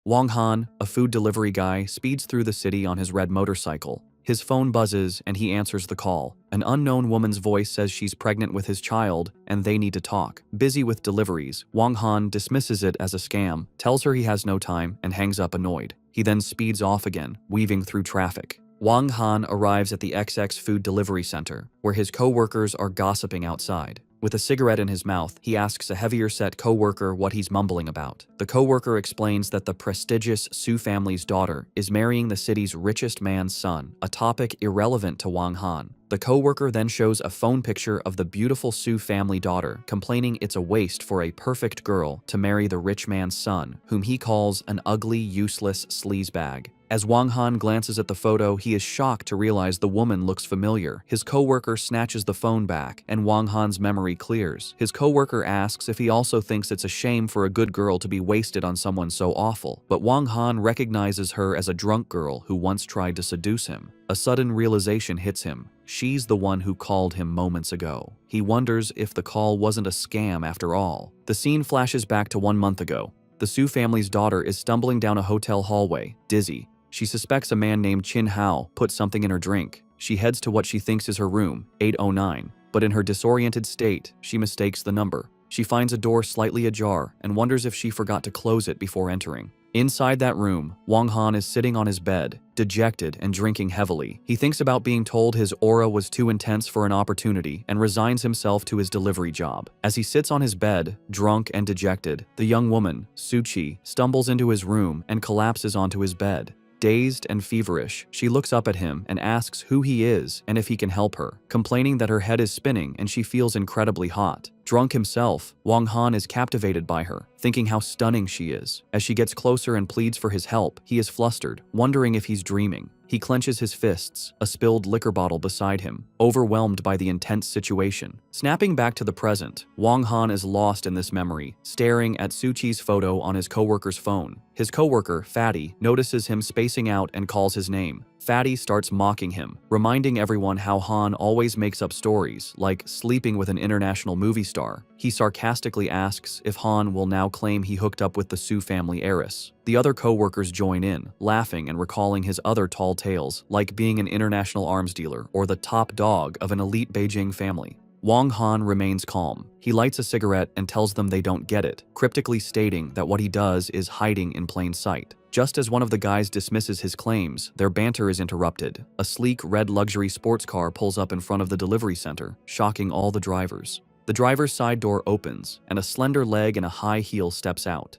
Wang Han, a food delivery guy, speeds through the city on his red motorcycle. His phone buzzes and he answers the call. An unknown woman's voice says she's pregnant with his child and they need to talk. Busy with deliveries, Wang Han dismisses it as a scam, tells her he has no time, and hangs up annoyed. He then speeds off again, weaving through traffic. Wang Han arrives at the XX food delivery center, where his co-workers are gossiping outside. With a cigarette in his mouth, he asks a heavier-set co-worker what he's mumbling about. The co-worker explains that the prestigious Su family's daughter is marrying the city's richest man's son, a topic irrelevant to Wang Han. The co-worker then shows a phone picture of the beautiful Su family daughter, complaining it's a waste for a perfect girl to marry the rich man's son, whom he calls an ugly, useless sleazebag. As Wang Han glances at the photo, he is shocked to realize the woman looks familiar. His co-worker snatches the phone back, and Wang Han's memory clears. His co-worker asks if he also thinks it's a shame for a good girl to be wasted on someone so awful, but Wang Han recognizes her as a drunk girl who once tried to seduce him. A sudden realization hits him. She's the one who called him moments ago. He wonders if the call wasn't a scam after all. The scene flashes back to 1 month ago. The Su family's daughter is stumbling down a hotel hallway, dizzy. She suspects a man named Chin Hao put something in her drink. She heads to what she thinks is her room, 809, but in her disoriented state, she mistakes the number. She finds a door slightly ajar and wonders if she forgot to close it before entering. Inside that room, Wang Han is sitting on his bed, dejected and drinking heavily. He thinks about being told his aura was too intense for an opportunity and resigns himself to his delivery job. As he sits on his bed, drunk and dejected, the young woman, Su Qi, stumbles into his room and collapses onto his bed. Dazed and feverish, she looks up at him and asks who he is and if he can help her, complaining that her head is spinning and she feels incredibly hot. Drunk himself, Wang Han is captivated by her, thinking how stunning she is. As she gets closer and pleads for his help, he is flustered, wondering if he's dreaming. He clenches his fists, a spilled liquor bottle beside him, overwhelmed by the intense situation. Snapping back to the present, Wang Han is lost in this memory, staring at Su Qi's photo on his co-worker's phone. His co-worker, Fatty, notices him spacing out and calls his name. Fatty starts mocking him, reminding everyone how Han always makes up stories, like sleeping with an international movie star. He sarcastically asks if Han will now claim he hooked up with the Su family heiress. The other co-workers join in, laughing and recalling his other tall tales, like being an international arms dealer or the top dog of an elite Beijing family. Wang Han remains calm. He lights a cigarette and tells them they don't get it, cryptically stating that what he does is hiding in plain sight. Just as one of the guys dismisses his claims, their banter is interrupted. A sleek red luxury sports car pulls up in front of the delivery center, shocking all the drivers. The driver's side door opens, and a slender leg and a high heel steps out.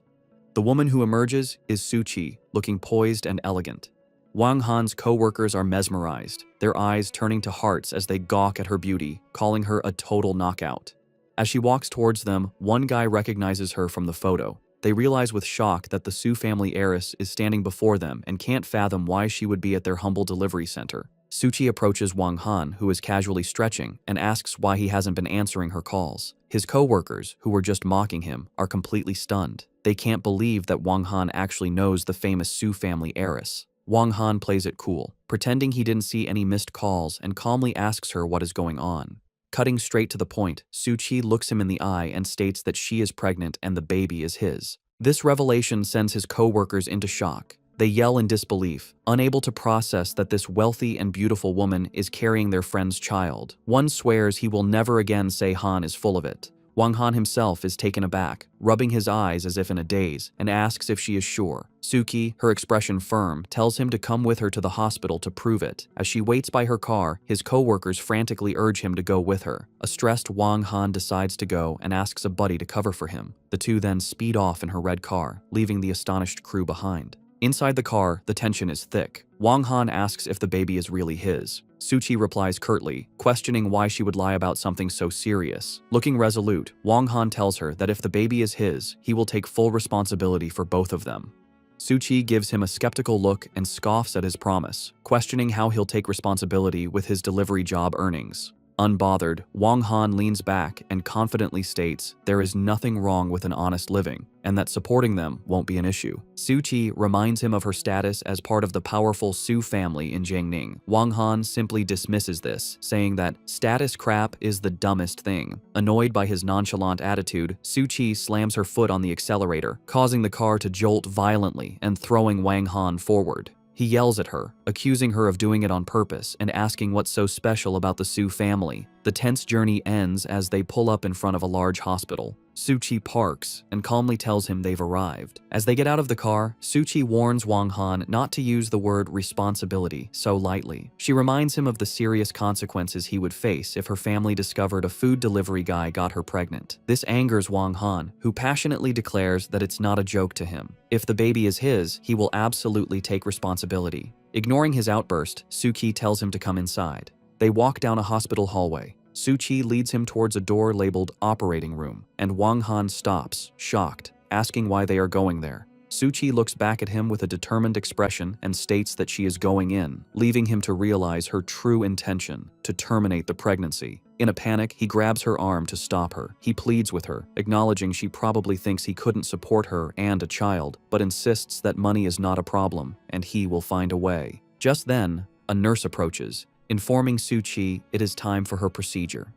The woman who emerges is Su Qi, looking poised and elegant. Wang Han's co-workers are mesmerized, their eyes turning to hearts as they gawk at her beauty, calling her a total knockout. As she walks towards them, one guy recognizes her from the photo. They realize with shock that the Su family heiress is standing before them and can't fathom why she would be at their humble delivery center. Su Qi approaches Wang Han, who is casually stretching, and asks why he hasn't been answering her calls. His co-workers, who were just mocking him, are completely stunned. They can't believe that Wang Han actually knows the famous Su family heiress. Wang Han plays it cool, pretending he didn't see any missed calls and calmly asks her what is going on. Cutting straight to the point, Su Qi looks him in the eye and states that she is pregnant and the baby is his. This revelation sends his co-workers into shock. They yell in disbelief, unable to process that this wealthy and beautiful woman is carrying their friend's child. One swears he will never again say Han is full of it. Wang Han himself is taken aback, rubbing his eyes as if in a daze, and asks if she is sure. Su Qi, her expression firm, tells him to come with her to the hospital to prove it. As she waits by her car, his co-workers frantically urge him to go with her. A stressed Wang Han decides to go and asks a buddy to cover for him. The two then speed off in her red car, leaving the astonished crew behind. Inside the car, the tension is thick. Wang Han asks if the baby is really his. Su Qi replies curtly, questioning why she would lie about something so serious. Looking resolute, Wang Han tells her that if the baby is his, he will take full responsibility for both of them. Su Qi gives him a skeptical look and scoffs at his promise, questioning how he'll take responsibility with his delivery job earnings. Unbothered, Wang Han leans back and confidently states there is nothing wrong with an honest living, and that supporting them won't be an issue. Su-chi reminds him of her status as part of the powerful Su family in Jiangning. Wang Han simply dismisses this, saying that status crap is the dumbest thing. Annoyed by his nonchalant attitude, Su-chi slams her foot on the accelerator, causing the car to jolt violently and throwing Wang Han forward. He yells at her, accusing her of doing it on purpose and asking what's so special about the Su family. The tense journey ends as they pull up in front of a large hospital. Su-chi parks and calmly tells him they've arrived. As they get out of the car, Su-chi warns Wang Han not to use the word responsibility so lightly. She reminds him of the serious consequences he would face if her family discovered a food delivery guy got her pregnant. This angers Wang Han, who passionately declares that it's not a joke to him. If the baby is his, he will absolutely take responsibility. Ignoring his outburst, Su-chi tells him to come inside. They walk down a hospital hallway. Su-chi leads him towards a door labeled operating room, and Wang Han stops, shocked, asking why they are going there. Su-chi looks back at him with a determined expression and states that she is going in, leaving him to realize her true intention, to terminate the pregnancy. In a panic, he grabs her arm to stop her. He pleads with her, acknowledging she probably thinks he couldn't support her and a child, but insists that money is not a problem, and he will find a way. Just then, a nurse approaches, informing Su-chi it is time for her procedure.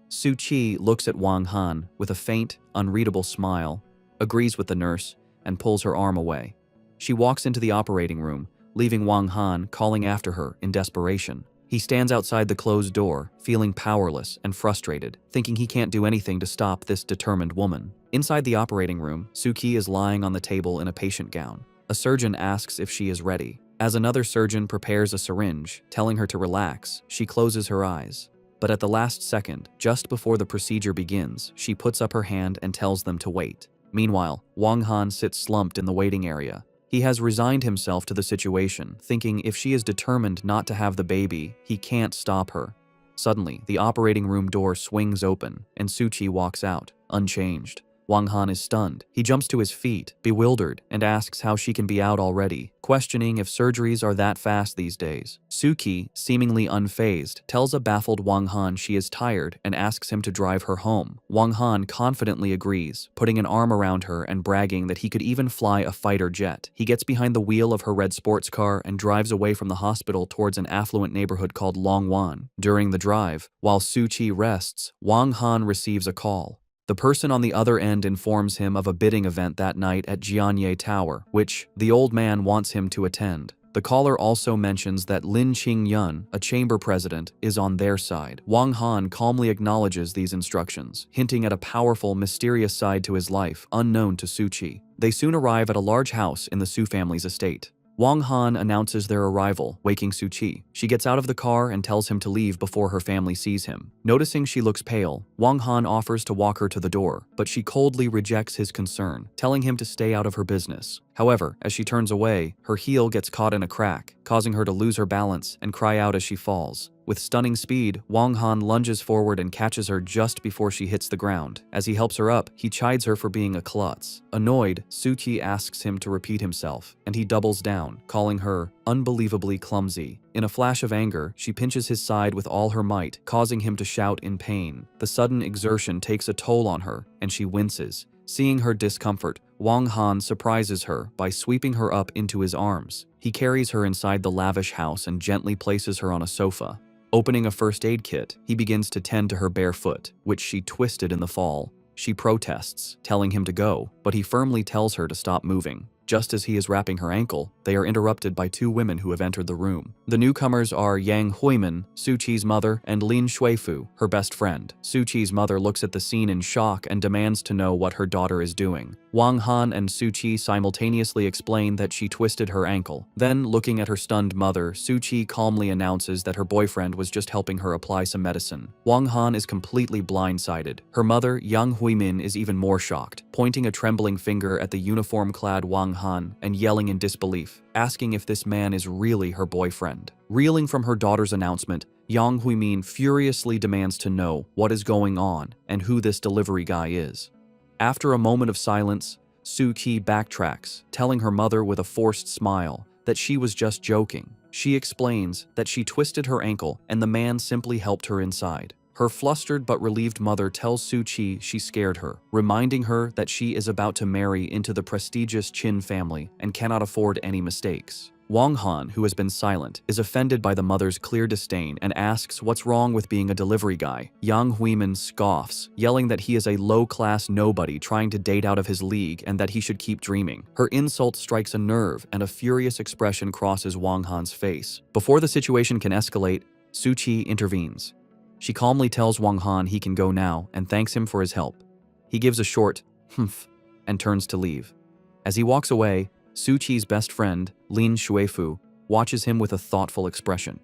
Su-chi looks at Wang Han with a faint, unreadable smile, agrees with the nurse, and pulls her arm away. She walks into the operating room, leaving Wang Han calling after her in desperation. He stands outside the closed door, feeling powerless and frustrated, thinking he can't do anything to stop this determined woman. Inside the operating room, Su-chi is lying on the table in a patient gown. A surgeon asks if she is ready. As another surgeon prepares a syringe, telling her to relax, she closes her eyes. But at the last second, just before the procedure begins, she puts up her hand and tells them to wait. Meanwhile, Wang Han sits slumped in the waiting area. He has resigned himself to the situation, thinking if she is determined not to have the baby, he can't stop her. Suddenly, the operating room door swings open, and Su-chi walks out, unchanged. Wang Han is stunned. He jumps to his feet, bewildered, and asks how she can be out already, questioning if surgeries are that fast these days. Su-chi, seemingly unfazed, tells a baffled Wang Han she is tired and asks him to drive her home. Wang Han confidently agrees, putting an arm around her and bragging that he could even fly a fighter jet. He gets behind the wheel of her red sports car and drives away from the hospital towards an affluent neighborhood called Longwan. During the drive, while Su-chi rests, Wang Han receives a call. The person on the other end informs him of a bidding event that night at Jianye Tower, which the old man wants him to attend. The caller also mentions that Lin Qing-yun, a chamber president, is on their side. Wang Han calmly acknowledges these instructions, hinting at a powerful, mysterious side to his life, unknown to Su-chi. They soon arrive at a large house in the Su family's estate. Wang Han announces their arrival, waking Su-chi. She gets out of the car and tells him to leave before her family sees him. Noticing she looks pale, Wang Han offers to walk her to the door, but she coldly rejects his concern, telling him to stay out of her business. However, as she turns away, her heel gets caught in a crack, causing her to lose her balance and cry out as she falls. With stunning speed, Wang Han lunges forward and catches her just before she hits the ground. As he helps her up, he chides her for being a klutz. Annoyed, Su-chi asks him to repeat himself, and he doubles down, calling her unbelievably clumsy. In a flash of anger, she pinches his side with all her might, causing him to shout in pain. The sudden exertion takes a toll on her, and she winces. Seeing her discomfort, Wang Han surprises her by sweeping her up into his arms. He carries her inside the lavish house and gently places her on a sofa. Opening a first aid kit, he begins to tend to her bare foot, which she twisted in the fall. She protests, telling him to go, but he firmly tells her to stop moving. Just as he is wrapping her ankle, they are interrupted by two women who have entered the room. The newcomers are Yang Huimin, Su-chi's mother, and Lin Shuifu, her best friend. Su-chi's mother looks at the scene in shock and demands to know what her daughter is doing. Wang Han and Su-chi simultaneously explain that she twisted her ankle. Then, looking at her stunned mother, Su-chi calmly announces that her boyfriend was just helping her apply some medicine. Wang Han is completely blindsided. Her mother, Yang Huimin, is even more shocked, pointing a trembling finger at the uniform-clad Wang Han and yelling in disbelief, asking if this man is really her boyfriend. Reeling from her daughter's announcement, Yang Huimin furiously demands to know what is going on and who this delivery guy is. After a moment of silence, Su-chi backtracks, telling her mother with a forced smile that she was just joking. She explains that she twisted her ankle and the man simply helped her inside. Her flustered but relieved mother tells Su-chi she scared her, reminding her that she is about to marry into the prestigious Chin family and cannot afford any mistakes. Wang Han, who has been silent, is offended by the mother's clear disdain and asks what's wrong with being a delivery guy. Yang Huimin scoffs, yelling that he is a low-class nobody trying to date out of his league and that he should keep dreaming. Her insult strikes a nerve and a furious expression crosses Wang Han's face. Before the situation can escalate, Su-chi intervenes. She calmly tells Wang Han he can go now and thanks him for his help. He gives a short humph and turns to leave. As he walks away, Su-chi's best friend, Lin Shuifu, watches him with a thoughtful expression.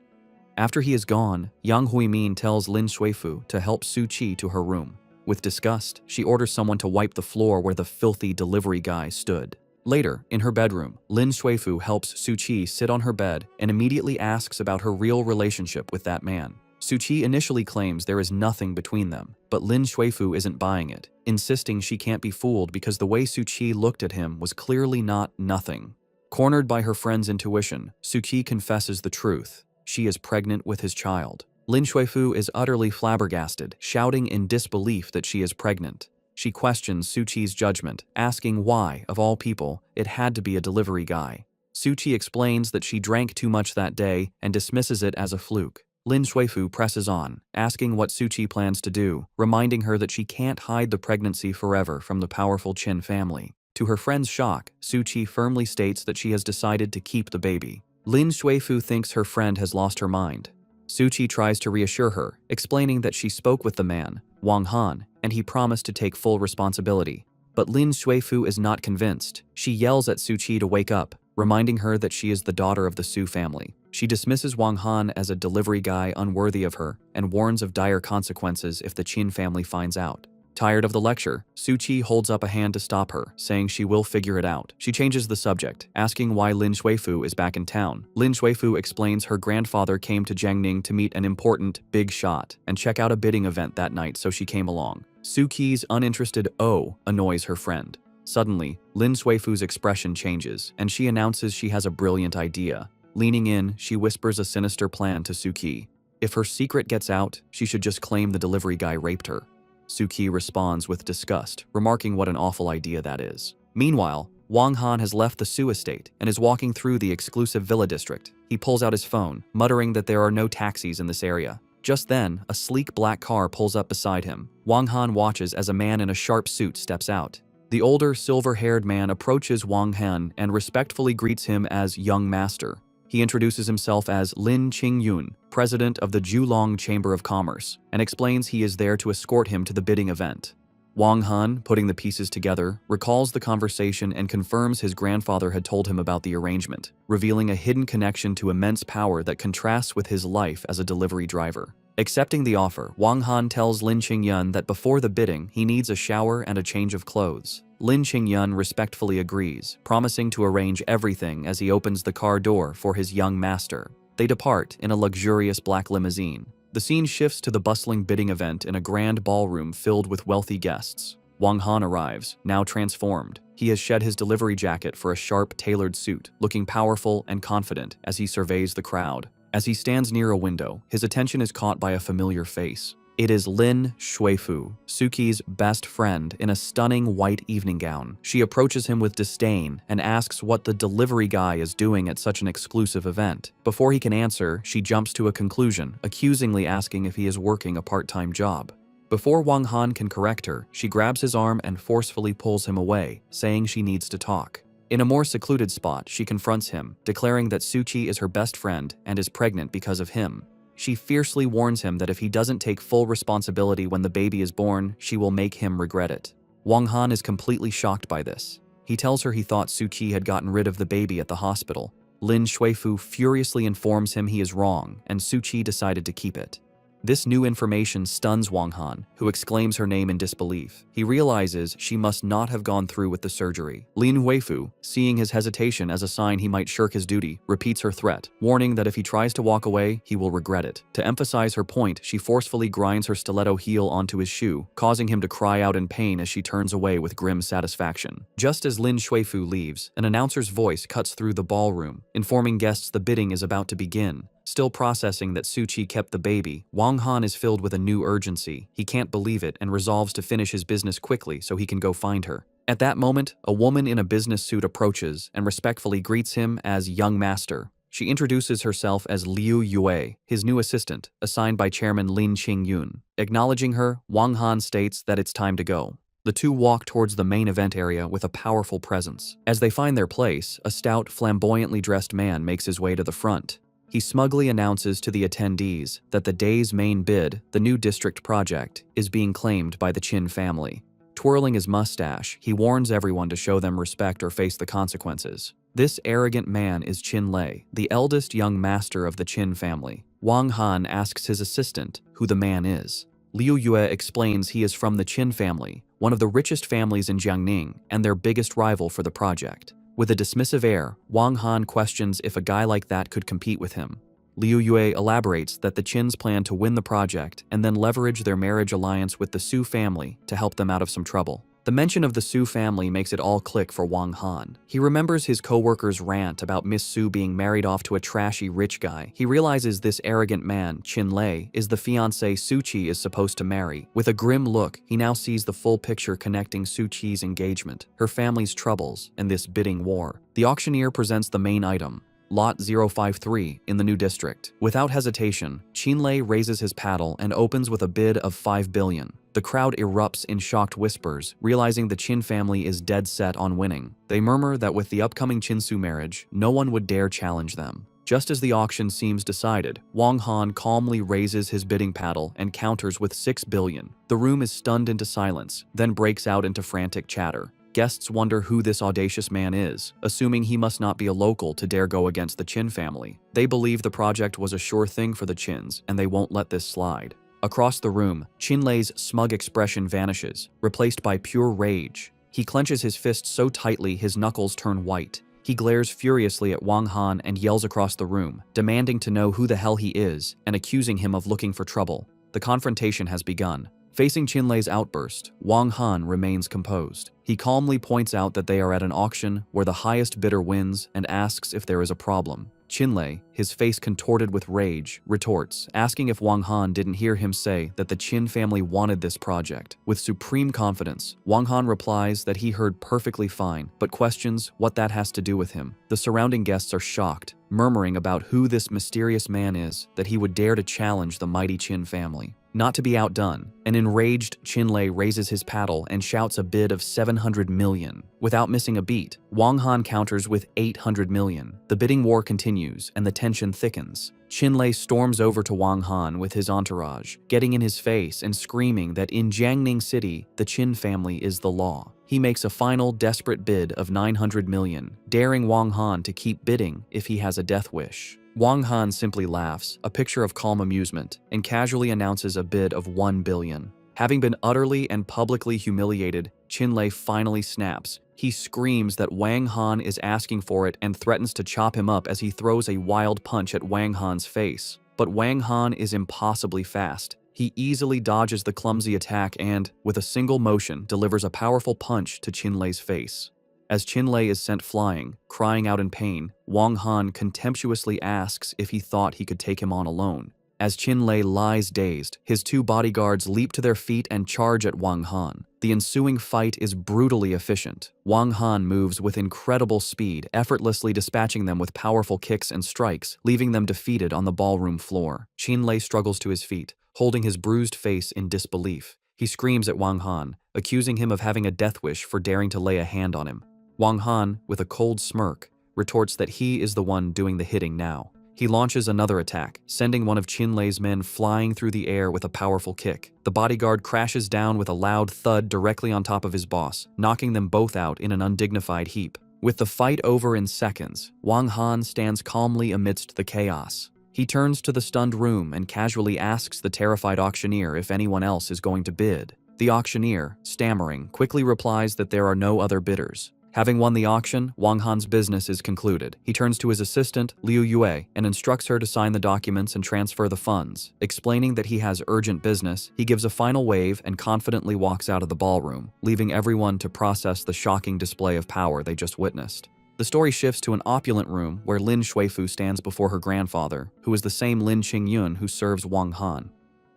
After he is gone, Yang Huimin tells Lin Shuifu to help Su-chi to her room. With disgust, she orders someone to wipe the floor where the filthy delivery guy stood. Later, in her bedroom, Lin Shuifu helps Su-chi sit on her bed and immediately asks about her real relationship with that man. Su-chi initially claims there is nothing between them, but Lin Shuifu isn't buying it, insisting she can't be fooled because the way Su-chi looked at him was clearly not nothing. Cornered by her friend's intuition, Su-chi confesses the truth. She is pregnant with his child. Lin Shuifu is utterly flabbergasted, shouting in disbelief that she is pregnant. She questions Su-chi's judgment, asking why, of all people, it had to be a delivery guy. Su-chi explains that she drank too much that day and dismisses it as a fluke. Lin Shuifu presses on, asking what Su-chi plans to do, reminding her that she can't hide the pregnancy forever from the powerful Chin family. To her friend's shock, Su-chi firmly states that she has decided to keep the baby. Lin Shuifu thinks her friend has lost her mind. Su-chi tries to reassure her, explaining that she spoke with the man, Wang Han, and he promised to take full responsibility. But Lin Shuifu is not convinced. She yells at Su-chi to wake up, reminding her that she is the daughter of the Su family. She dismisses Wang Han as a delivery guy unworthy of her and warns of dire consequences if the Chin family finds out. Tired of the lecture, Su-chi holds up a hand to stop her, saying she will figure it out. She changes the subject, asking why Lin Shuifu is back in town. Lin Shuifu explains her grandfather came to Jiangning to meet an important big shot and check out a bidding event that night, so she came along. Su-chi's uninterested "oh" annoys her friend. Suddenly, Lin Shuifu's expression changes, and she announces she has a brilliant idea. Leaning in, she whispers a sinister plan to Su-chi. If her secret gets out, she should just claim the delivery guy raped her. Su-chi responds with disgust, remarking what an awful idea that is. Meanwhile, Wang Han has left the Su estate and is walking through the exclusive villa district. He pulls out his phone, muttering that there are no taxis in this area. Just then, a sleek black car pulls up beside him. Wang Han watches as a man in a sharp suit steps out. The older, silver-haired man approaches Wang Han and respectfully greets him as young master. He introduces himself as Lin Qingyun, president of the Julong Chamber of Commerce, and explains he is there to escort him to the bidding event. Wang Han, putting the pieces together, recalls the conversation and confirms his grandfather had told him about the arrangement, revealing a hidden connection to immense power that contrasts with his life as a delivery driver. Accepting the offer, Wang Han tells Lin Qingyun that before the bidding, he needs a shower and a change of clothes. Lin Qingyun respectfully agrees, promising to arrange everything as he opens the car door for his young master. They depart in a luxurious black limousine. The scene shifts to the bustling bidding event in a grand ballroom filled with wealthy guests. Wang Han arrives, now transformed. He has shed his delivery jacket for a sharp, tailored suit, looking powerful and confident as he surveys the crowd. As he stands near a window, his attention is caught by a familiar face. It is Lin Shuifu, Su-chi's best friend, in a stunning white evening gown. She approaches him with disdain and asks what the delivery guy is doing at such an exclusive event. Before he can answer, she jumps to a conclusion, accusingly asking if he is working a part-time job. Before Wang Han can correct her, she grabs his arm and forcefully pulls him away, saying she needs to talk. In a more secluded spot, she confronts him, declaring that Su-chi is her best friend and is pregnant because of him. She fiercely warns him that if he doesn't take full responsibility when the baby is born, she will make him regret it. Wang Han is completely shocked by this. He tells her he thought Su-chi had gotten rid of the baby at the hospital. Lin Shuifu furiously informs him he is wrong, and Su-chi decided to keep it. This new information stuns Wang Han, who exclaims her name in disbelief. He realizes she must not have gone through with the surgery. Lin Huifu, seeing his hesitation as a sign he might shirk his duty, repeats her threat, warning that if he tries to walk away, he will regret it. To emphasize her point, she forcefully grinds her stiletto heel onto his shoe, causing him to cry out in pain as she turns away with grim satisfaction. Just as Lin Shuifu leaves, an announcer's voice cuts through the ballroom, informing guests the bidding is about to begin. Still processing that Suchi kept the baby, Wang Han is filled with a new urgency. He can't believe it and resolves to finish his business quickly so he can go find her. At that moment, a woman in a business suit approaches and respectfully greets him as young master. She introduces herself as Liu Yue, his new assistant, assigned by Chairman Lin Qingyun. Acknowledging her, Wang Han states that it's time to go. The two walk towards the main event area with a powerful presence. As they find their place, a stout, flamboyantly dressed man makes his way to the front. He smugly announces to the attendees that the day's main bid, the new district project, is being claimed by the Qin family. Twirling his mustache, he warns everyone to show them respect or face the consequences. This arrogant man is Qin Lei, the eldest young master of the Qin family. Wang Han asks his assistant who the man is. Liu Yue explains he is from the Qin family, one of the richest families in Jiangning and their biggest rival for the project. With a dismissive air, Wang Han questions if a guy like that could compete with him. Liu Yue elaborates that the Qins plan to win the project and then leverage their marriage alliance with the Su family to help them out of some trouble. The mention of the Su family makes it all click for Wang Han. He remembers his co-worker's rant about Miss Su being married off to a trashy rich guy. He realizes this arrogant man, Qin Lei, is the fiancée Suchi is supposed to marry. With a grim look, he now sees the full picture connecting Suchi's engagement, her family's troubles, and this bidding war. The auctioneer presents the main item, Lot 053 in the new district. Without hesitation, Qin Lei raises his paddle and opens with a bid of 5 billion. The crowd erupts in shocked whispers, realizing the Qin family is dead set on winning. They murmur that with the upcoming Qin-Su marriage, no one would dare challenge them. Just as the auction seems decided, Wang Han calmly raises his bidding paddle and counters with 6 billion. The room is stunned into silence, then breaks out into frantic chatter. Guests wonder who this audacious man is, assuming he must not be a local to dare go against the Qin family. They believe the project was a sure thing for the Qins, and they won't let this slide. Across the room, Qin Lei's smug expression vanishes, replaced by pure rage. He clenches his fist so tightly his knuckles turn white. He glares furiously at Wang Han and yells across the room, demanding to know who the hell he is and accusing him of looking for trouble. The confrontation has begun. Facing Qin Lei's outburst, Wang Han remains composed. He calmly points out that they are at an auction where the highest bidder wins and asks if there is a problem. Qin Lei, his face contorted with rage, retorts, asking if Wang Han didn't hear him say that the Qin family wanted this project. With supreme confidence, Wang Han replies that he heard perfectly fine, but questions what that has to do with him. The surrounding guests are shocked, murmuring about who this mysterious man is that he would dare to challenge the mighty Qin family. Not to be outdone, an enraged Qin Lei raises his paddle and shouts a bid of 700 million. Without missing a beat, Wang Han counters with 800 million. The bidding war continues and the tension thickens. Qin Lei storms over to Wang Han with his entourage, getting in his face and screaming that in Jiangning City, the Qin family is the law. He makes a final desperate bid of 900 million, daring Wang Han to keep bidding if he has a death wish. Wang Han simply laughs, a picture of calm amusement, and casually announces a bid of 1 billion. Having been utterly and publicly humiliated, Qin Lei finally snaps. He screams that Wang Han is asking for it and threatens to chop him up as he throws a wild punch at Wang Han's face. But Wang Han is impossibly fast. He easily dodges the clumsy attack and, with a single motion, delivers a powerful punch to Qin Lei's face. As Qin Lei is sent flying, crying out in pain, Wang Han contemptuously asks if he thought he could take him on alone. As Qin Lei lies dazed, his two bodyguards leap to their feet and charge at Wang Han. The ensuing fight is brutally efficient. Wang Han moves with incredible speed, effortlessly dispatching them with powerful kicks and strikes, leaving them defeated on the ballroom floor. Qin Lei struggles to his feet, holding his bruised face in disbelief. He screams at Wang Han, accusing him of having a death wish for daring to lay a hand on him. Wang Han, with a cold smirk, retorts that he is the one doing the hitting now. He launches another attack, sending one of Qin Lei's men flying through the air with a powerful kick. The bodyguard crashes down with a loud thud directly on top of his boss, knocking them both out in an undignified heap. With the fight over in seconds, Wang Han stands calmly amidst the chaos. He turns to the stunned room and casually asks the terrified auctioneer if anyone else is going to bid. The auctioneer, stammering, quickly replies that there are no other bidders. Having won the auction, Wang Han's business is concluded. He turns to his assistant, Liu Yue, and instructs her to sign the documents and transfer the funds. Explaining that he has urgent business, he gives a final wave and confidently walks out of the ballroom, leaving everyone to process the shocking display of power they just witnessed. The story shifts to an opulent room where Lin Shuifu stands before her grandfather, who is the same Lin Qingyun who serves Wang Han.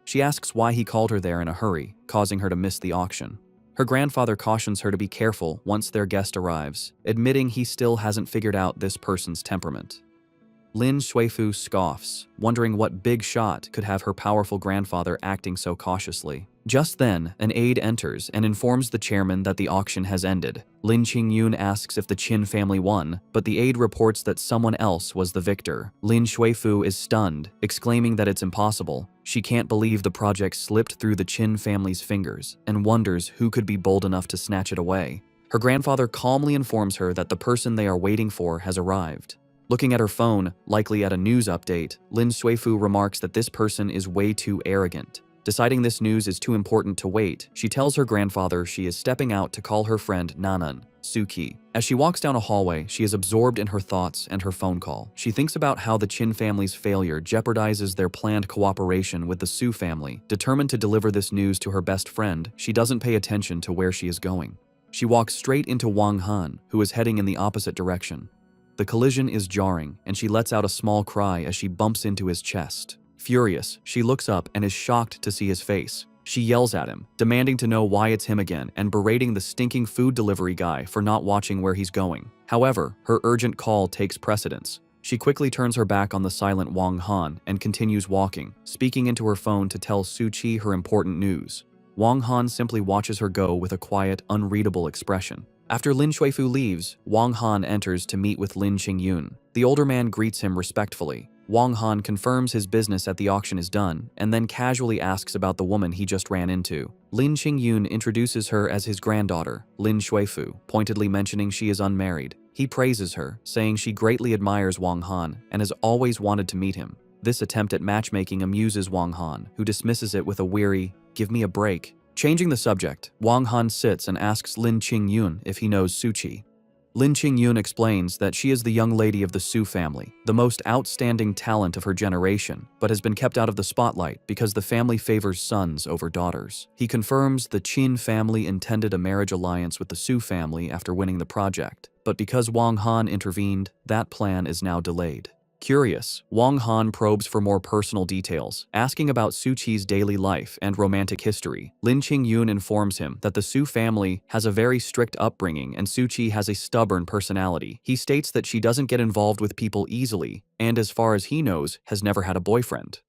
She asks why he called her there in a hurry, causing her to miss the auction. Her grandfather cautions her to be careful once their guest arrives, admitting he still hasn't figured out this person's temperament. Lin Shuifu scoffs, wondering what big shot could have her powerful grandfather acting so cautiously. Just then, an aide enters and informs the chairman that the auction has ended. Lin Qingyun asks if the Qin family won, but the aide reports that someone else was the victor. Lin Shuifu is stunned, exclaiming that it's impossible. She can't believe the project slipped through the Qin family's fingers and wonders who could be bold enough to snatch it away. Her grandfather calmly informs her that the person they are waiting for has arrived. Looking at her phone, likely at a news update, Lin Shuifu remarks that this person is way too arrogant. Deciding this news is too important to wait, she tells her grandfather she is stepping out to call her friend Nanan, Suki. As she walks down a hallway, she is absorbed in her thoughts and her phone call. She thinks about how the Qin family's failure jeopardizes their planned cooperation with the Su family. Determined to deliver this news to her best friend, she doesn't pay attention to where she is going. She walks straight into Wang Han, who is heading in the opposite direction. The collision is jarring, and she lets out a small cry as she bumps into his chest. Furious, she looks up and is shocked to see his face. She yells at him, demanding to know why it's him again and berating the stinking food delivery guy for not watching where he's going. However, her urgent call takes precedence. She quickly turns her back on the silent Wang Han and continues walking, speaking into her phone to tell Su Qi her important news. Wang Han simply watches her go with a quiet, unreadable expression. After Lin Shuifu leaves, Wang Han enters to meet with Lin Qingyun. The older man greets him respectfully. Wang Han confirms his business at the auction is done, and then casually asks about the woman he just ran into. Lin Qingyun introduces her as his granddaughter, Lin Shuifu, pointedly mentioning she is unmarried. He praises her, saying she greatly admires Wang Han and has always wanted to meet him. This attempt at matchmaking amuses Wang Han, who dismisses it with a weary, "Give me a break." Changing the subject, Wang Han sits and asks Lin Qingyun if he knows Su Qi. Lin Qingyun explains that she is the young lady of the Su family, the most outstanding talent of her generation, but has been kept out of the spotlight because the family favors sons over daughters. He confirms the Qin family intended a marriage alliance with the Su family after winning the project, but because Wang Han intervened, that plan is now delayed. Curious, Wang Han probes for more personal details, asking about Su Qi's daily life and romantic history. Lin Qingyun informs him that the Su family has a very strict upbringing and Su Qi has a stubborn personality. He states that she doesn't get involved with people easily and, as far as he knows, has never had a boyfriend.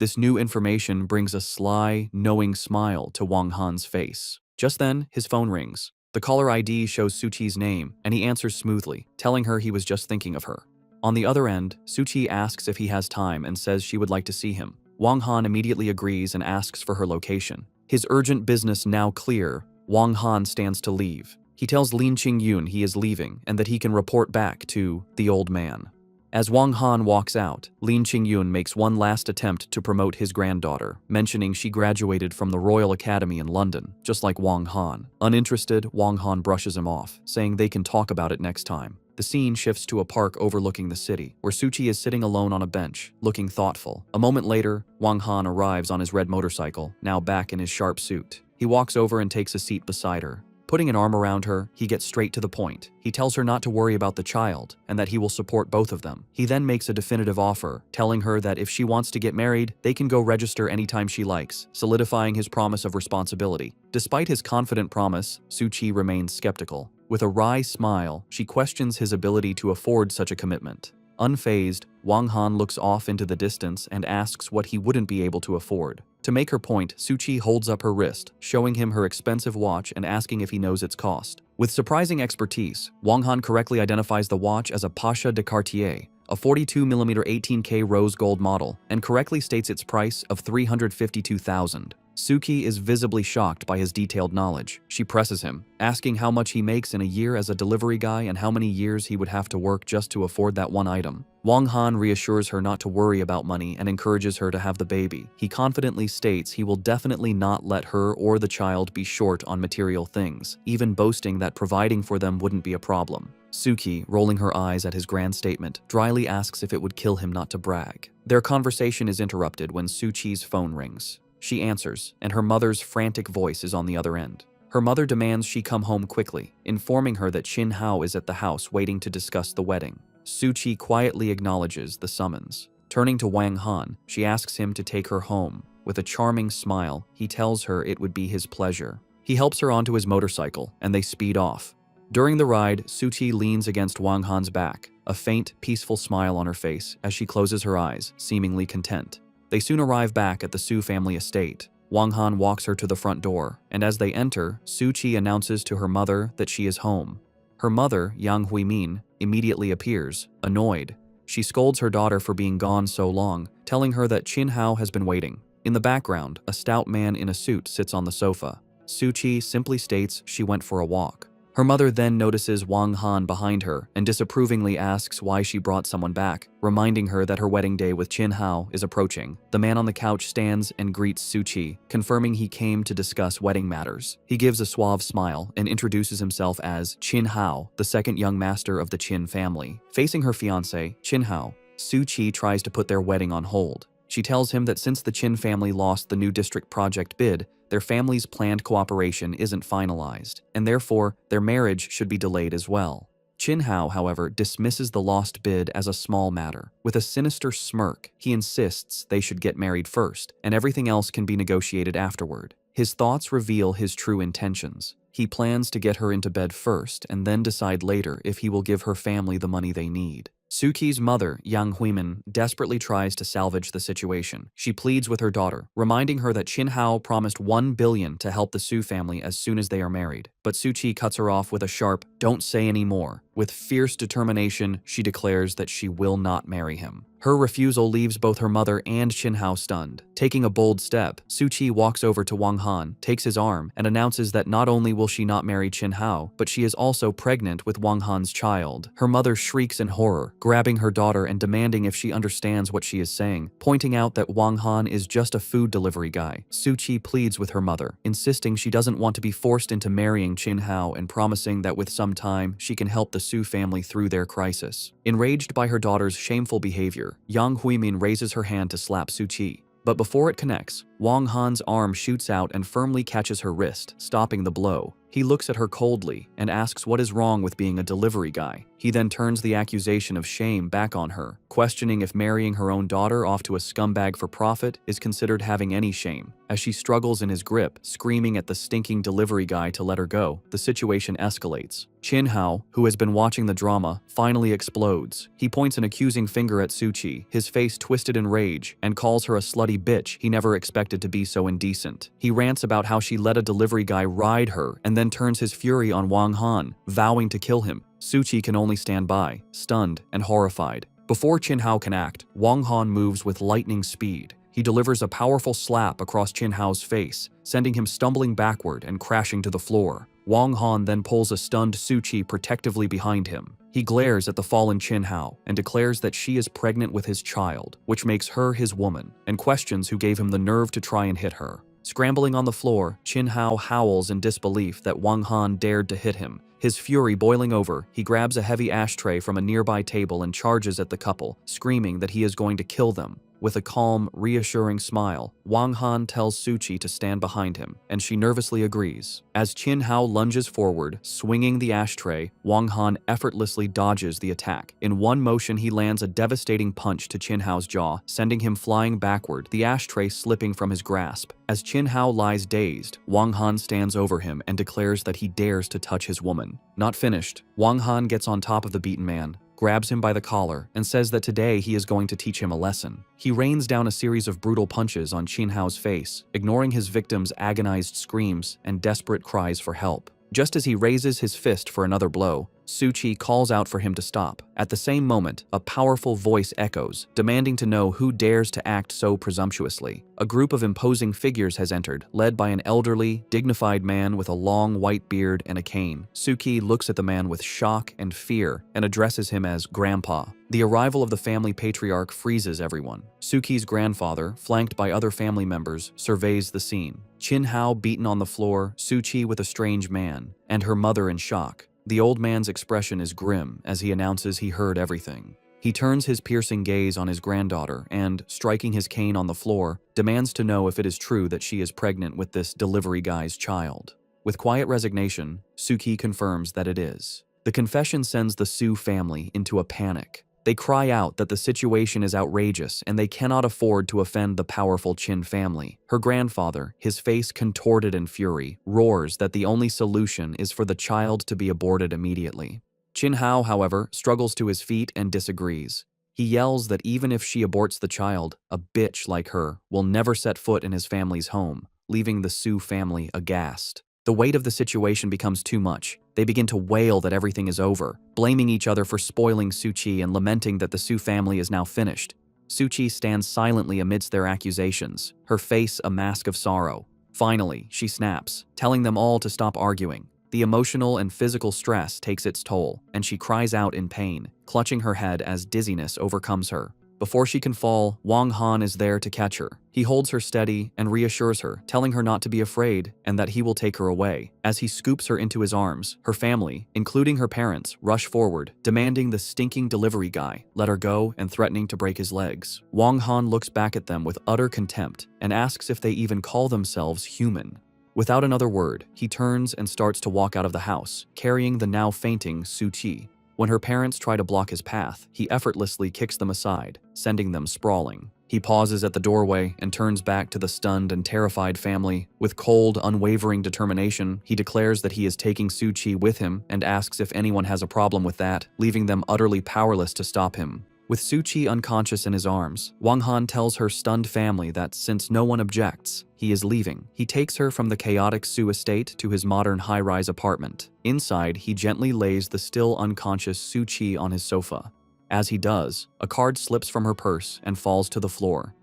This new information brings a sly, knowing smile to Wang Han's face. Just then, his phone rings. The caller ID shows Su Qi's name, and he answers smoothly, telling her he was just thinking of her. On the other end, Su Qi asks if he has time and says she would like to see him. Wang Han immediately agrees and asks for her location. His urgent business now clear, Wang Han stands to leave. He tells Lin Qingyun he is leaving and that he can report back to the old man. As Wang Han walks out, Lin Qingyun makes one last attempt to promote his granddaughter, mentioning she graduated from the Royal Academy in London, just like Wang Han. Uninterested, Wang Han brushes him off, saying they can talk about it next time. The scene shifts to a park overlooking the city, where Su Qi is sitting alone on a bench, looking thoughtful. A moment later, Wang Han arrives on his red motorcycle, now back in his sharp suit. He walks over and takes a seat beside her. Putting an arm around her, he gets straight to the point. He tells her not to worry about the child, and that he will support both of them. He then makes a definitive offer, telling her that if she wants to get married, they can go register anytime she likes, solidifying his promise of responsibility. Despite his confident promise, Su Qi remains skeptical. With a wry smile, she questions his ability to afford such a commitment. Unfazed, Wang Han looks off into the distance and asks what he wouldn't be able to afford. To make her point, Su Qi holds up her wrist, showing him her expensive watch and asking if he knows its cost. With surprising expertise, Wang Han correctly identifies the watch as a Pasha de Cartier, a 42mm 18K rose gold model, and correctly states its price of $352,000. Suki is visibly shocked by his detailed knowledge. She presses him, asking how much he makes in a year as a delivery guy and how many years he would have to work just to afford that one item. Wang Han reassures her not to worry about money and encourages her to have the baby. He confidently states he will definitely not let her or the child be short on material things, even boasting that providing for them wouldn't be a problem. Suki, rolling her eyes at his grand statement, dryly asks if it would kill him not to brag. Their conversation is interrupted when Su Qi's phone rings. She answers, and her mother's frantic voice is on the other end. Her mother demands she come home quickly, informing her that Chin Hao is at the house waiting to discuss the wedding. Suchi quietly acknowledges the summons. Turning to Wang Han, she asks him to take her home. With a charming smile, he tells her it would be his pleasure. He helps her onto his motorcycle, and they speed off. During the ride, Suchi leans against Wang Han's back, a faint, peaceful smile on her face as she closes her eyes, seemingly content. They soon arrive back at the Su family estate. Wang Han walks her to the front door, and as they enter, Suchi announces to her mother that she is home. Her mother, Yang Huimin, immediately appears, annoyed. She scolds her daughter for being gone so long, telling her that Chin Hao has been waiting. In the background, a stout man in a suit sits on the sofa. Suchi simply states she went for a walk. Her mother then notices Wang Han behind her and disapprovingly asks why she brought someone back, reminding her that her wedding day with Chin Hao is approaching. The man on the couch stands and greets Suchi, confirming he came to discuss wedding matters. He gives a suave smile and introduces himself as Chin Hao, the second young master of the Chin family. Facing her fiancé, Chin Hao, Suchi tries to put their wedding on hold. She tells him that since the Chin family lost the new district project bid, their family's planned cooperation isn't finalized, and therefore their marriage should be delayed as well. Chin Hao, however, dismisses the lost bid as a small matter. With a sinister smirk, he insists they should get married first, and everything else can be negotiated afterward. His thoughts reveal his true intentions. He plans to get her into bed first and then decide later if he will give her family the money they need. Suki's mother, Yang Huimin, desperately tries to salvage the situation. She pleads with her daughter, reminding her that Chin Hao promised 1 billion to help the Su family as soon as they are married. But Suchi cuts her off with a sharp, "Don't say any more." With fierce determination, she declares that she will not marry him. Her refusal leaves both her mother and Chin Hao stunned. Taking a bold step, Suchi walks over to Wang Han, takes his arm, and announces that not only will she not marry Chin Hao, but she is also pregnant with Wang Han's child. Her mother shrieks in horror, grabbing her daughter and demanding if she understands what she is saying, pointing out that Wang Han is just a food delivery guy. Suchi pleads with her mother, insisting she doesn't want to be forced into marrying Chin Hao and promising that with some time, she can help the Su family through their crisis. Enraged by her daughter's shameful behavior, Yang Huimin raises her hand to slap Suchi. But before it connects, Wang Han's arm shoots out and firmly catches her wrist, stopping the blow. He looks at her coldly and asks what is wrong with being a delivery guy. He then turns the accusation of shame back on her, questioning if marrying her own daughter off to a scumbag for profit is considered having any shame. As she struggles in his grip, screaming at the stinking delivery guy to let her go, the situation escalates. Chin Hao, who has been watching the drama, finally explodes. He points an accusing finger at Suchi, his face twisted in rage, and calls her a slutty bitch he never expected to be so indecent. He rants about how she let a delivery guy ride her and then turns his fury on Wang Han, vowing to kill him. Suchi can only stand by, stunned and horrified. Before Chin Hao can act, Wang Han moves with lightning speed. He delivers a powerful slap across Chin Hao's face, sending him stumbling backward and crashing to the floor. Wang Han then pulls a stunned Suchi protectively behind him. He glares at the fallen Chin Hao and declares that she is pregnant with his child, which makes her his woman, and questions who gave him the nerve to try and hit her. Scrambling on the floor, Chin Hao howls in disbelief that Wang Han dared to hit him. His fury boiling over, he grabs a heavy ashtray from a nearby table and charges at the couple, screaming that he is going to kill them. With a calm, reassuring smile, Wang Han tells Suchi to stand behind him, and she nervously agrees. As Chin Hao lunges forward, swinging the ashtray, Wang Han effortlessly dodges the attack. In one motion, he lands a devastating punch to Chin Hao's jaw, sending him flying backward, the ashtray slipping from his grasp. As Chin Hao lies dazed, Wang Han stands over him and declares that he dares to touch his woman. Not finished, Wang Han gets on top of the beaten man, grabs him by the collar, and says that today he is going to teach him a lesson. He rains down a series of brutal punches on Chin Hao's face, ignoring his victim's agonized screams and desperate cries for help. Just as he raises his fist for another blow, Suchi calls out for him to stop. At the same moment, a powerful voice echoes, demanding to know who dares to act so presumptuously. A group of imposing figures has entered, led by an elderly, dignified man with a long white beard and a cane. Suki looks at the man with shock and fear and addresses him as Grandpa. The arrival of the family patriarch freezes everyone. Suki's grandfather, flanked by other family members, surveys the scene. Chin Hao beaten on the floor, Suchi with a strange man, and her mother in shock. The old man's expression is grim as he announces he heard everything. He turns his piercing gaze on his granddaughter and, striking his cane on the floor, demands to know if it is true that she is pregnant with this delivery guy's child. With quiet resignation, Suki confirms that it is. The confession sends the Su family into a panic. They cry out that the situation is outrageous and they cannot afford to offend the powerful Chin family. Her grandfather, his face contorted in fury, roars that the only solution is for the child to be aborted immediately. Chin Hao, however, struggles to his feet and disagrees. He yells that even if she aborts the child, a bitch like her will never set foot in his family's home, leaving the Su family aghast. The weight of the situation becomes too much. They begin to wail that everything is over, blaming each other for spoiling Suchi and lamenting that the Su family is now finished. Suchi stands silently amidst their accusations, her face a mask of sorrow. Finally, she snaps, telling them all to stop arguing. The emotional and physical stress takes its toll, and she cries out in pain, clutching her head as dizziness overcomes her. Before she can fall, Wang Han is there to catch her. He holds her steady and reassures her, telling her not to be afraid and that he will take her away. As he scoops her into his arms, her family, including her parents, rush forward, demanding the stinking delivery guy let her go and threatening to break his legs. Wang Han looks back at them with utter contempt and asks if they even call themselves human. Without another word, he turns and starts to walk out of the house, carrying the now fainting Su Qi. When her parents try to block his path, he effortlessly kicks them aside, sending them sprawling. He pauses at the doorway and turns back to the stunned and terrified family. With cold, unwavering determination, he declares that he is taking Su Qi with him and asks if anyone has a problem with that, leaving them utterly powerless to stop him. With Su Qi unconscious in his arms, Wang Han tells her stunned family that since no one objects, he is leaving. He takes her from the chaotic Su estate to his modern high-rise apartment. Inside, he gently lays the still unconscious Su Qi on his sofa. As he does, a card slips from her purse and falls to the floor.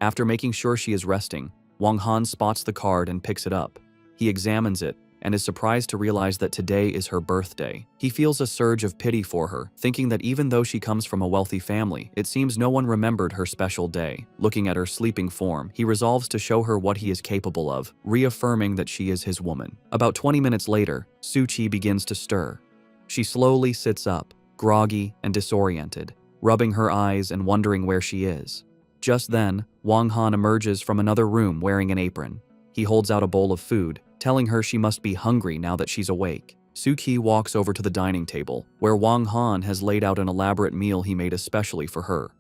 After making sure she is resting, Wang Han spots the card and picks it up. He examines it and is surprised to realize that today is her birthday. He feels a surge of pity for her, thinking that even though she comes from a wealthy family, it seems no one remembered her special day. Looking at her sleeping form, he resolves to show her what he is capable of, reaffirming that she is his woman. About 20 minutes later, Su Qi begins to stir. She slowly sits up, groggy and disoriented, rubbing her eyes and wondering where she is. Just then, Wang Han emerges from another room wearing an apron. He holds out a bowl of food, telling her she must be hungry now that she's awake. Su Qi walks over to the dining table, where Wang Han has laid out an elaborate meal he made especially for her.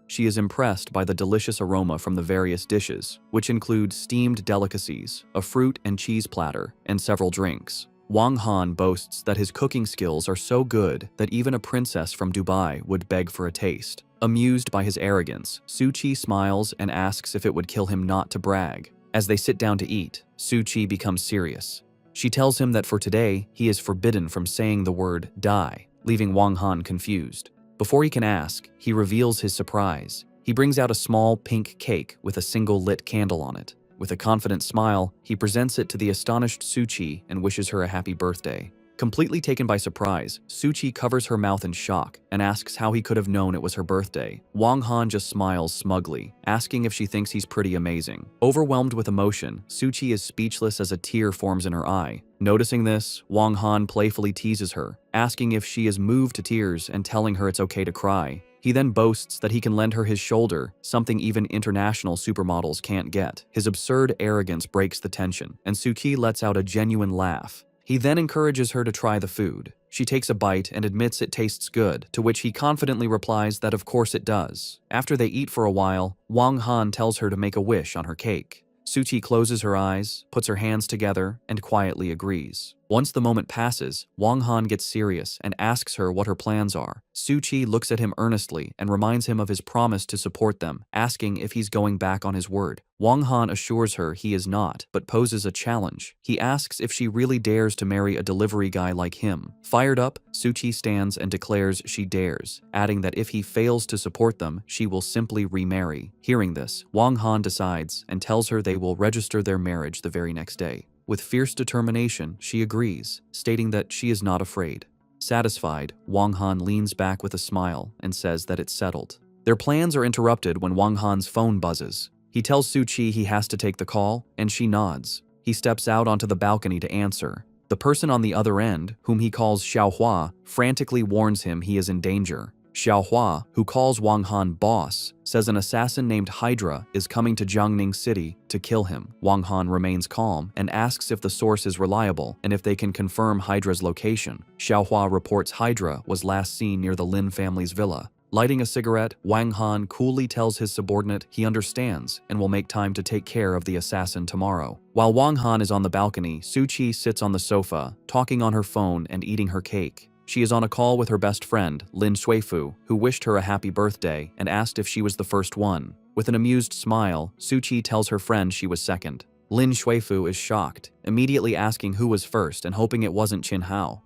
She is impressed by the delicious aroma from the various dishes, which include steamed delicacies, a fruit and cheese platter, and several drinks. Wang Han boasts that his cooking skills are so good that even a princess from Dubai would beg for a taste. Amused by his arrogance, Su Qi smiles and asks if it would kill him not to brag. As they sit down to eat, Su Qi becomes serious. She tells him that for today, he is forbidden from saying the word die, leaving Wang Han confused. Before he can ask, he reveals his surprise. He brings out a small pink cake with a single lit candle on it. With a confident smile, he presents it to the astonished Su Qi and wishes her a happy birthday. Completely taken by surprise, Su Qi covers her mouth in shock and asks how he could have known it was her birthday. Wang Han just smiles smugly, asking if she thinks he's pretty amazing. Overwhelmed with emotion, Su Qi is speechless as a tear forms in her eye. Noticing this, Wang Han playfully teases her, asking if she is moved to tears and telling her it's okay to cry. He then boasts that he can lend her his shoulder, something even international supermodels can't get. His absurd arrogance breaks the tension, and Su Qi lets out a genuine laugh. He then encourages her to try the food. She takes a bite and admits it tastes good, to which he confidently replies that of course it does. After they eat for a while, Wang Han tells her to make a wish on her cake. Su Qi closes her eyes, puts her hands together, and quietly agrees. Once the moment passes, Wang Han gets serious and asks her what her plans are. Su Qi looks at him earnestly and reminds him of his promise to support them, asking if he's going back on his word. Wang Han assures her he is not, but poses a challenge. He asks if she really dares to marry a delivery guy like him. Fired up, Su Qi stands and declares she dares, adding that if he fails to support them, she will simply remarry. Hearing this, Wang Han decides and tells her they will register their marriage the very next day. With fierce determination, she agrees, stating that she is not afraid. Satisfied, Wang Han leans back with a smile and says that it's settled. Their plans are interrupted when Wang Han's phone buzzes. He tells Su Qi he has to take the call, and she nods. He steps out onto the balcony to answer. The person on the other end, whom he calls Xiaohua, frantically warns him he is in danger. Xiaohua, who calls Wang Han boss, says an assassin named Hydra is coming to Jiangning City to kill him. Wang Han remains calm and asks if the source is reliable and if they can confirm Hydra's location. Xiaohua reports Hydra was last seen near the Lin family's villa. Lighting a cigarette, Wang Han coolly tells his subordinate he understands and will make time to take care of the assassin tomorrow. While Wang Han is on the balcony, Su Qi sits on the sofa, talking on her phone and eating her cake. She is on a call with her best friend, Lin Shuifu, who wished her a happy birthday and asked if she was the first one. With an amused smile, Su Qi tells her friend she was second. Lin Shuifu is shocked, immediately asking who was first and hoping it wasn't Qin Hao.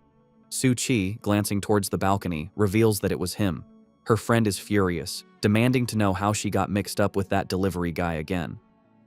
Su Qi, glancing towards the balcony, reveals that it was him. Her friend is furious, demanding to know how she got mixed up with that delivery guy again.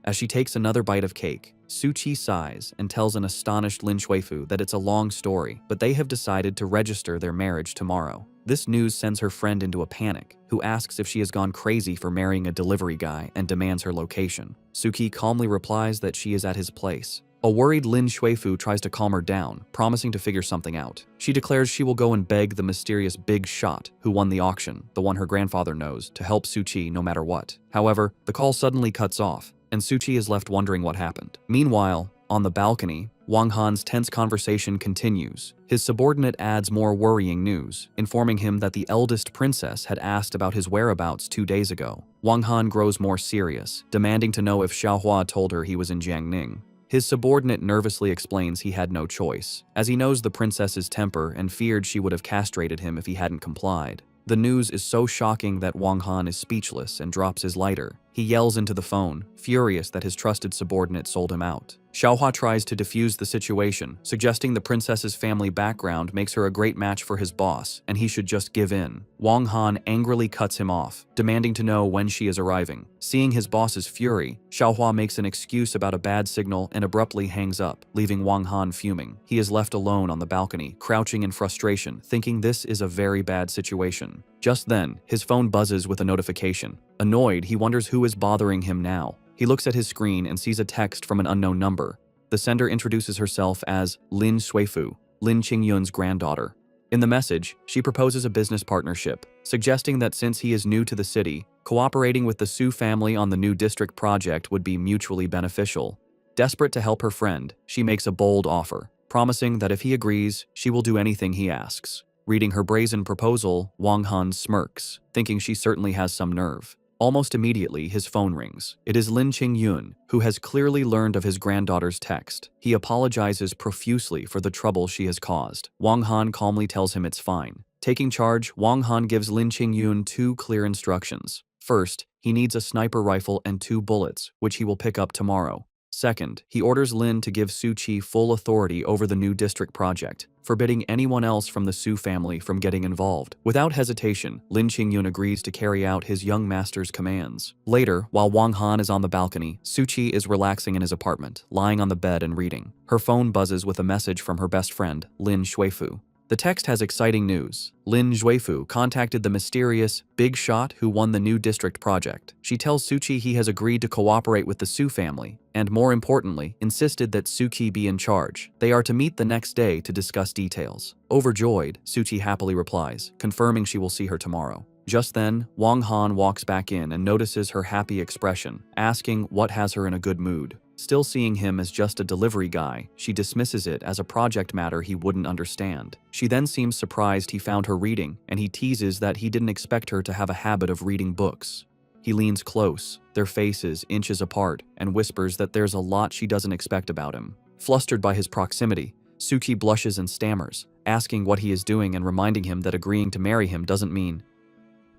As she takes another bite of cake, Su Qi sighs and tells an astonished Lin Shuifu that it's a long story, but they have decided to register their marriage tomorrow. This news sends her friend into a panic, who asks if she has gone crazy for marrying a delivery guy and demands her location. Su Qi calmly replies that she is at his place. A worried Lin Shuifu tries to calm her down, promising to figure something out. She declares she will go and beg the mysterious Big Shot, who won the auction, the one her grandfather knows, to help Su Qi no matter what. However, the call suddenly cuts off, and Su Qi is left wondering what happened. Meanwhile, on the balcony, Wang Han's tense conversation continues. His subordinate adds more worrying news, informing him that the eldest princess had asked about his whereabouts 2 days ago. Wang Han grows more serious, demanding to know if Xiaohua told her he was in Jiangning. His subordinate nervously explains he had no choice, as he knows the princess's temper and feared she would have castrated him if he hadn't complied. The news is so shocking that Wang Han is speechless and drops his lighter. He yells into the phone, furious that his trusted subordinate sold him out. Xiaohua tries to defuse the situation, suggesting the princess's family background makes her a great match for his boss, and he should just give in. Wang Han angrily cuts him off, demanding to know when she is arriving. Seeing his boss's fury, Xiaohua makes an excuse about a bad signal and abruptly hangs up, leaving Wang Han fuming. He is left alone on the balcony, crouching in frustration, thinking this is a very bad situation. Just then, his phone buzzes with a notification. Annoyed, he wonders who is bothering him now. He looks at his screen and sees a text from an unknown number. The sender introduces herself as Lin Shuifu, Lin Qingyun's granddaughter. In the message, she proposes a business partnership, suggesting that since he is new to the city, cooperating with the Su family on the new district project would be mutually beneficial. Desperate to help her friend, she makes a bold offer, promising that if he agrees, she will do anything he asks. Reading her brazen proposal, Wang Han smirks, thinking she certainly has some nerve. Almost immediately, his phone rings. It is Lin Qingyun, who has clearly learned of his granddaughter's text. He apologizes profusely for the trouble she has caused. Wang Han calmly tells him it's fine. Taking charge, Wang Han gives Lin Qingyun 2 clear instructions. First, he needs a sniper rifle and 2 bullets, which he will pick up tomorrow. Second, he orders Lin to give Su Qi full authority over the new district project, forbidding anyone else from the Su family from getting involved. Without hesitation, Lin Qingyun agrees to carry out his young master's commands. Later, while Wang Han is on the balcony, Su Qi is relaxing in his apartment, lying on the bed and reading. Her phone buzzes with a message from her best friend, Lin Shuifu. The text has exciting news. Lin Shuifu contacted the mysterious Big Shot who won the new district project. She tells Su Qi he has agreed to cooperate with the Su family, and more importantly, insisted that Su Qi be in charge. They are to meet the next day to discuss details. Overjoyed, Su Qi happily replies, confirming she will see her tomorrow. Just then, Wang Han walks back in and notices her happy expression, asking what has her in a good mood. Still seeing him as just a delivery guy, she dismisses it as a project matter he wouldn't understand. She then seems surprised he found her reading, and he teases that he didn't expect her to have a habit of reading books. He leans close, their faces inches apart, and whispers that there's a lot she doesn't expect about him. Flustered by his proximity, Su Qi blushes and stammers, asking what he is doing and reminding him that agreeing to marry him doesn't mean.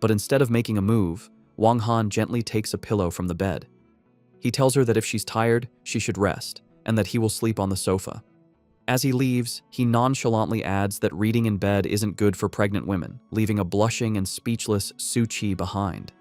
But instead of making a move, Wang Han gently takes a pillow from the bed. He tells her that if she's tired, she should rest, and that he will sleep on the sofa. As he leaves, he nonchalantly adds that reading in bed isn't good for pregnant women, leaving a blushing and speechless Su Qi behind.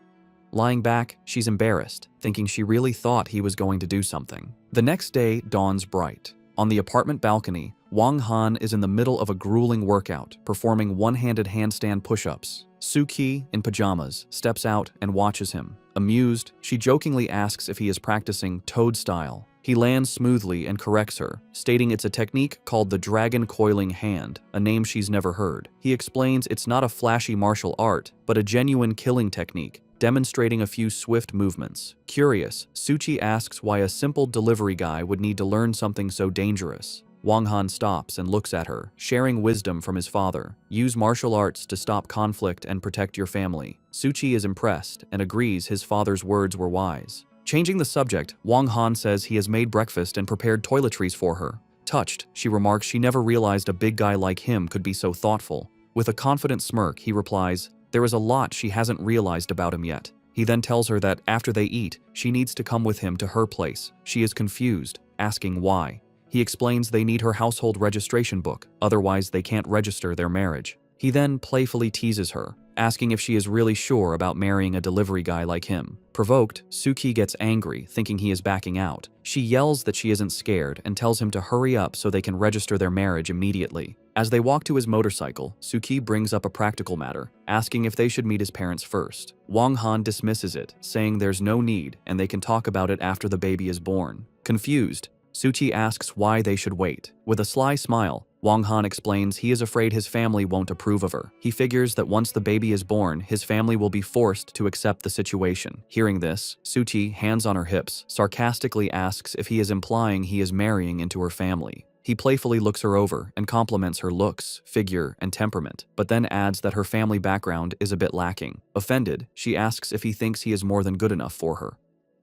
Lying back, she's embarrassed, thinking she really thought he was going to do something. The next day dawns bright. On the apartment balcony, Wang Han is in the middle of a grueling workout, performing one-handed handstand push-ups. Su Qi, in pajamas, steps out and watches him. Amused, she jokingly asks if he is practicing toad style. He lands smoothly and corrects her, stating it's a technique called the dragon coiling hand, a name she's never heard. He explains it's not a flashy martial art, but a genuine killing technique, demonstrating a few swift movements. Curious, Suchi asks why a simple delivery guy would need to learn something so dangerous. Wang Han stops and looks at her, sharing wisdom from his father. Use martial arts to stop conflict and protect your family. Suchi is impressed and agrees his father's words were wise. Changing the subject, Wang Han says he has made breakfast and prepared toiletries for her. Touched, she remarks she never realized a big guy like him could be so thoughtful. With a confident smirk, he replies, there is a lot she hasn't realized about him yet. He then tells her that after they eat, she needs to come with him to her place. She is confused, asking why. He explains they need her household registration book, otherwise they can't register their marriage. He then playfully teases her, asking if she is really sure about marrying a delivery guy like him. Provoked, Suki gets angry, thinking he is backing out. She yells that she isn't scared and tells him to hurry up so they can register their marriage immediately. As they walk to his motorcycle, Suki brings up a practical matter, asking if they should meet his parents first. Wang Han dismisses it, saying there's no need and they can talk about it after the baby is born. Confused, Suchi asks why they should wait. With a sly smile, Wang Han explains he is afraid his family won't approve of her. He figures that once the baby is born, his family will be forced to accept the situation. Hearing this, Suchi, hands on her hips, sarcastically asks if he is implying he is marrying into her family. He playfully looks her over and compliments her looks, figure, and temperament, but then adds that her family background is a bit lacking. Offended, she asks if he thinks he is more than good enough for her.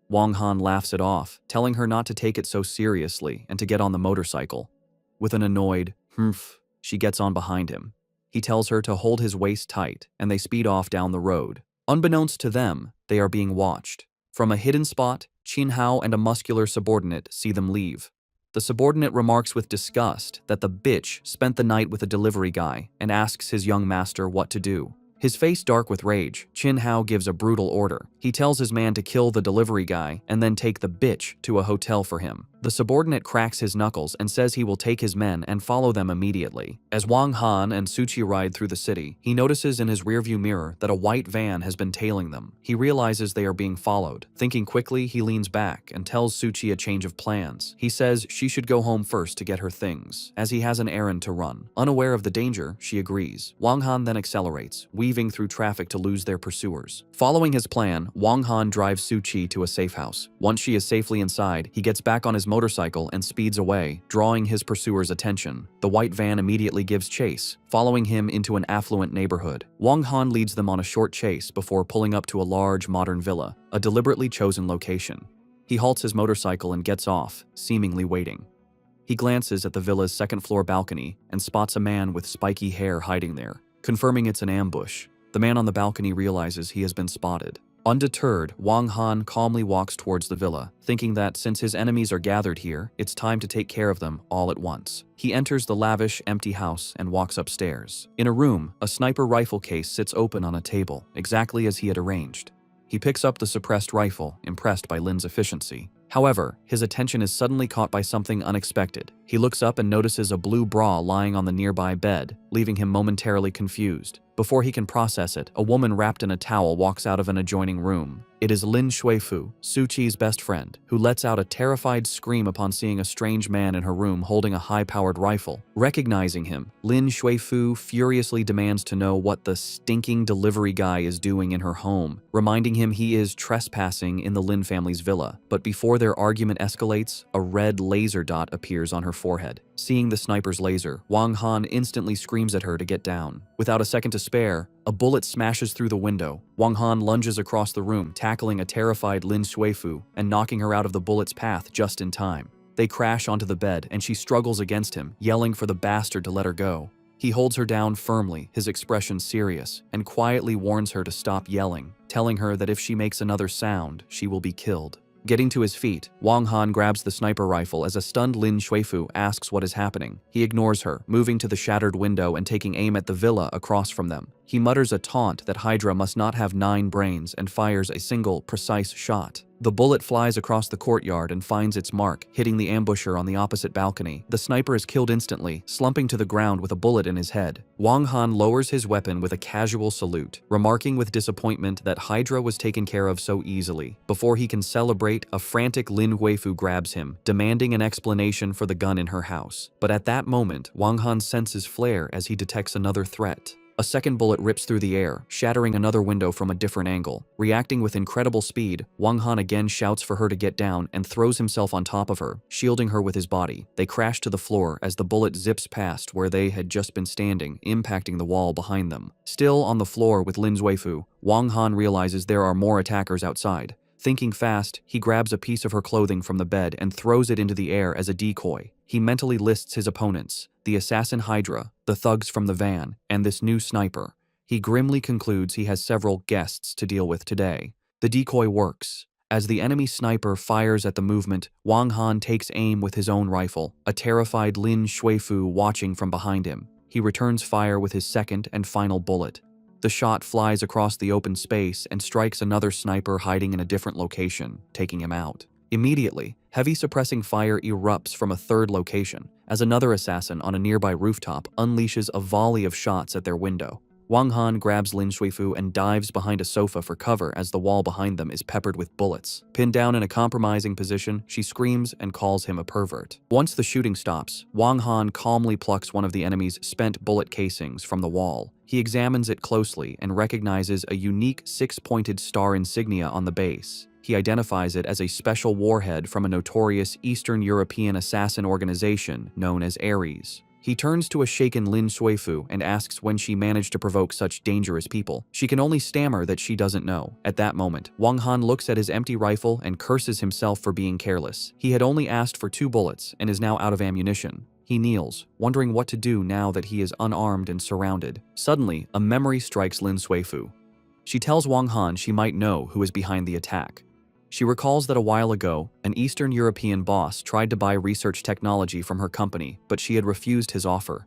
Wang Han laughs it off, telling her not to take it so seriously and to get on the motorcycle. With an annoyed, humph, she gets on behind him. He tells her to hold his waist tight, and they speed off down the road. Unbeknownst to them, they are being watched. From a hidden spot, Qin Hao and a muscular subordinate see them leave. The subordinate remarks with disgust that the bitch spent the night with a delivery guy and asks his young master what to do. His face dark with rage, Qin Hao gives a brutal order. He tells his man to kill the delivery guy and then take the bitch to a hotel for him. The subordinate cracks his knuckles and says he will take his men and follow them immediately. As Wang Han and Suchi ride through the city, he notices in his rearview mirror that a white van has been tailing them. He realizes they are being followed. Thinking quickly, he leans back and tells Suchi a change of plans. He says she should go home first to get her things, as he has an errand to run. Unaware of the danger, she agrees. Wang Han then accelerates, weaving through traffic to lose their pursuers. Following his plan, Wang Han drives Suchi to a safe house. Once she is safely inside, he gets back on his motorcycle and speeds away, drawing his pursuers' attention. The white van immediately gives chase, following him into an affluent neighborhood. Wang Han leads them on a short chase before pulling up to a large modern villa, a deliberately chosen location. He halts his motorcycle and gets off, seemingly waiting. He glances at the villa's second-floor balcony and spots a man with spiky hair hiding there, confirming it's an ambush. The man on the balcony realizes he has been spotted. Undeterred, Wang Han calmly walks towards the villa, thinking that since his enemies are gathered here, it's time to take care of them all at once. He enters the lavish, empty house and walks upstairs. In a room, a sniper rifle case sits open on a table, exactly as he had arranged. He picks up the suppressed rifle, impressed by Lin's efficiency. However, his attention is suddenly caught by something unexpected. He looks up and notices a blue bra lying on the nearby bed, leaving him momentarily confused. Before he can process it, a woman wrapped in a towel walks out of an adjoining room. It is Lin Shuifu, Suchi's best friend, who lets out a terrified scream upon seeing a strange man in her room holding a high-powered rifle. Recognizing him, Lin Shuifu furiously demands to know what the stinking delivery guy is doing in her home, reminding him he is trespassing in the Lin family's villa. But before their argument escalates, a red laser dot appears on her forehead. Seeing the sniper's laser, Wang Han instantly screams at her to get down. Without a second to spare, a bullet smashes through the window. Wang Han lunges across the room, tackling a terrified Lin Shuifu and knocking her out of the bullet's path just in time. They crash onto the bed and she struggles against him, yelling for the bastard to let her go. He holds her down firmly, his expression serious, and quietly warns her to stop yelling, telling her that if she makes another sound, she will be killed. Getting to his feet, Wang Han grabs the sniper rifle as a stunned Lin Shuifu asks what is happening. He ignores her, moving to the shattered window and taking aim at the villa across from them. He mutters a taunt that Hydra must not have 9 brains and fires a single, precise shot. The bullet flies across the courtyard and finds its mark, hitting the ambusher on the opposite balcony. The sniper is killed instantly, slumping to the ground with a bullet in his head. Wang Han lowers his weapon with a casual salute, remarking with disappointment that Hydra was taken care of so easily. Before he can celebrate, a frantic Lin Huifu grabs him, demanding an explanation for the gun in her house. But at that moment, Wang Han's senses flare as he detects another threat. A second bullet rips through the air, shattering another window from a different angle. Reacting with incredible speed, Wang Han again shouts for her to get down and throws himself on top of her, shielding her with his body. They crash to the floor as the bullet zips past where they had just been standing, impacting the wall behind them. Still on the floor with Lin Zuifu, Wang Han realizes there are more attackers outside. Thinking fast, he grabs a piece of her clothing from the bed and throws it into the air as a decoy. He mentally lists his opponents: the assassin Hydra, the thugs from the van, and this new sniper. He grimly concludes he has several guests to deal with today. The decoy works. As the enemy sniper fires at the movement, Wang Han takes aim with his own rifle, a terrified Lin Shuifu watching from behind him. He returns fire with his second and final bullet. The shot flies across the open space and strikes another sniper hiding in a different location, taking him out. Immediately, heavy suppressing fire erupts from a third location, as another assassin on a nearby rooftop unleashes a volley of shots at their window. Wang Han grabs Lin Shuifu and dives behind a sofa for cover as the wall behind them is peppered with bullets. Pinned down in a compromising position, she screams and calls him a pervert. Once the shooting stops, Wang Han calmly plucks one of the enemy's spent bullet casings from the wall. He examines it closely and recognizes a unique six-pointed star insignia on the base. He identifies it as a special warhead from a notorious Eastern European assassin organization known as Ares. He turns to a shaken Lin Shuifu and asks when she managed to provoke such dangerous people. She can only stammer that she doesn't know. At that moment, Wang Han looks at his empty rifle and curses himself for being careless. He had only asked for 2 bullets and is now out of ammunition. He kneels, wondering what to do now that he is unarmed and surrounded. Suddenly, a memory strikes Lin Shuifu. She tells Wang Han she might know who is behind the attack. She recalls that a while ago, an Eastern European boss tried to buy research technology from her company, but she had refused his offer.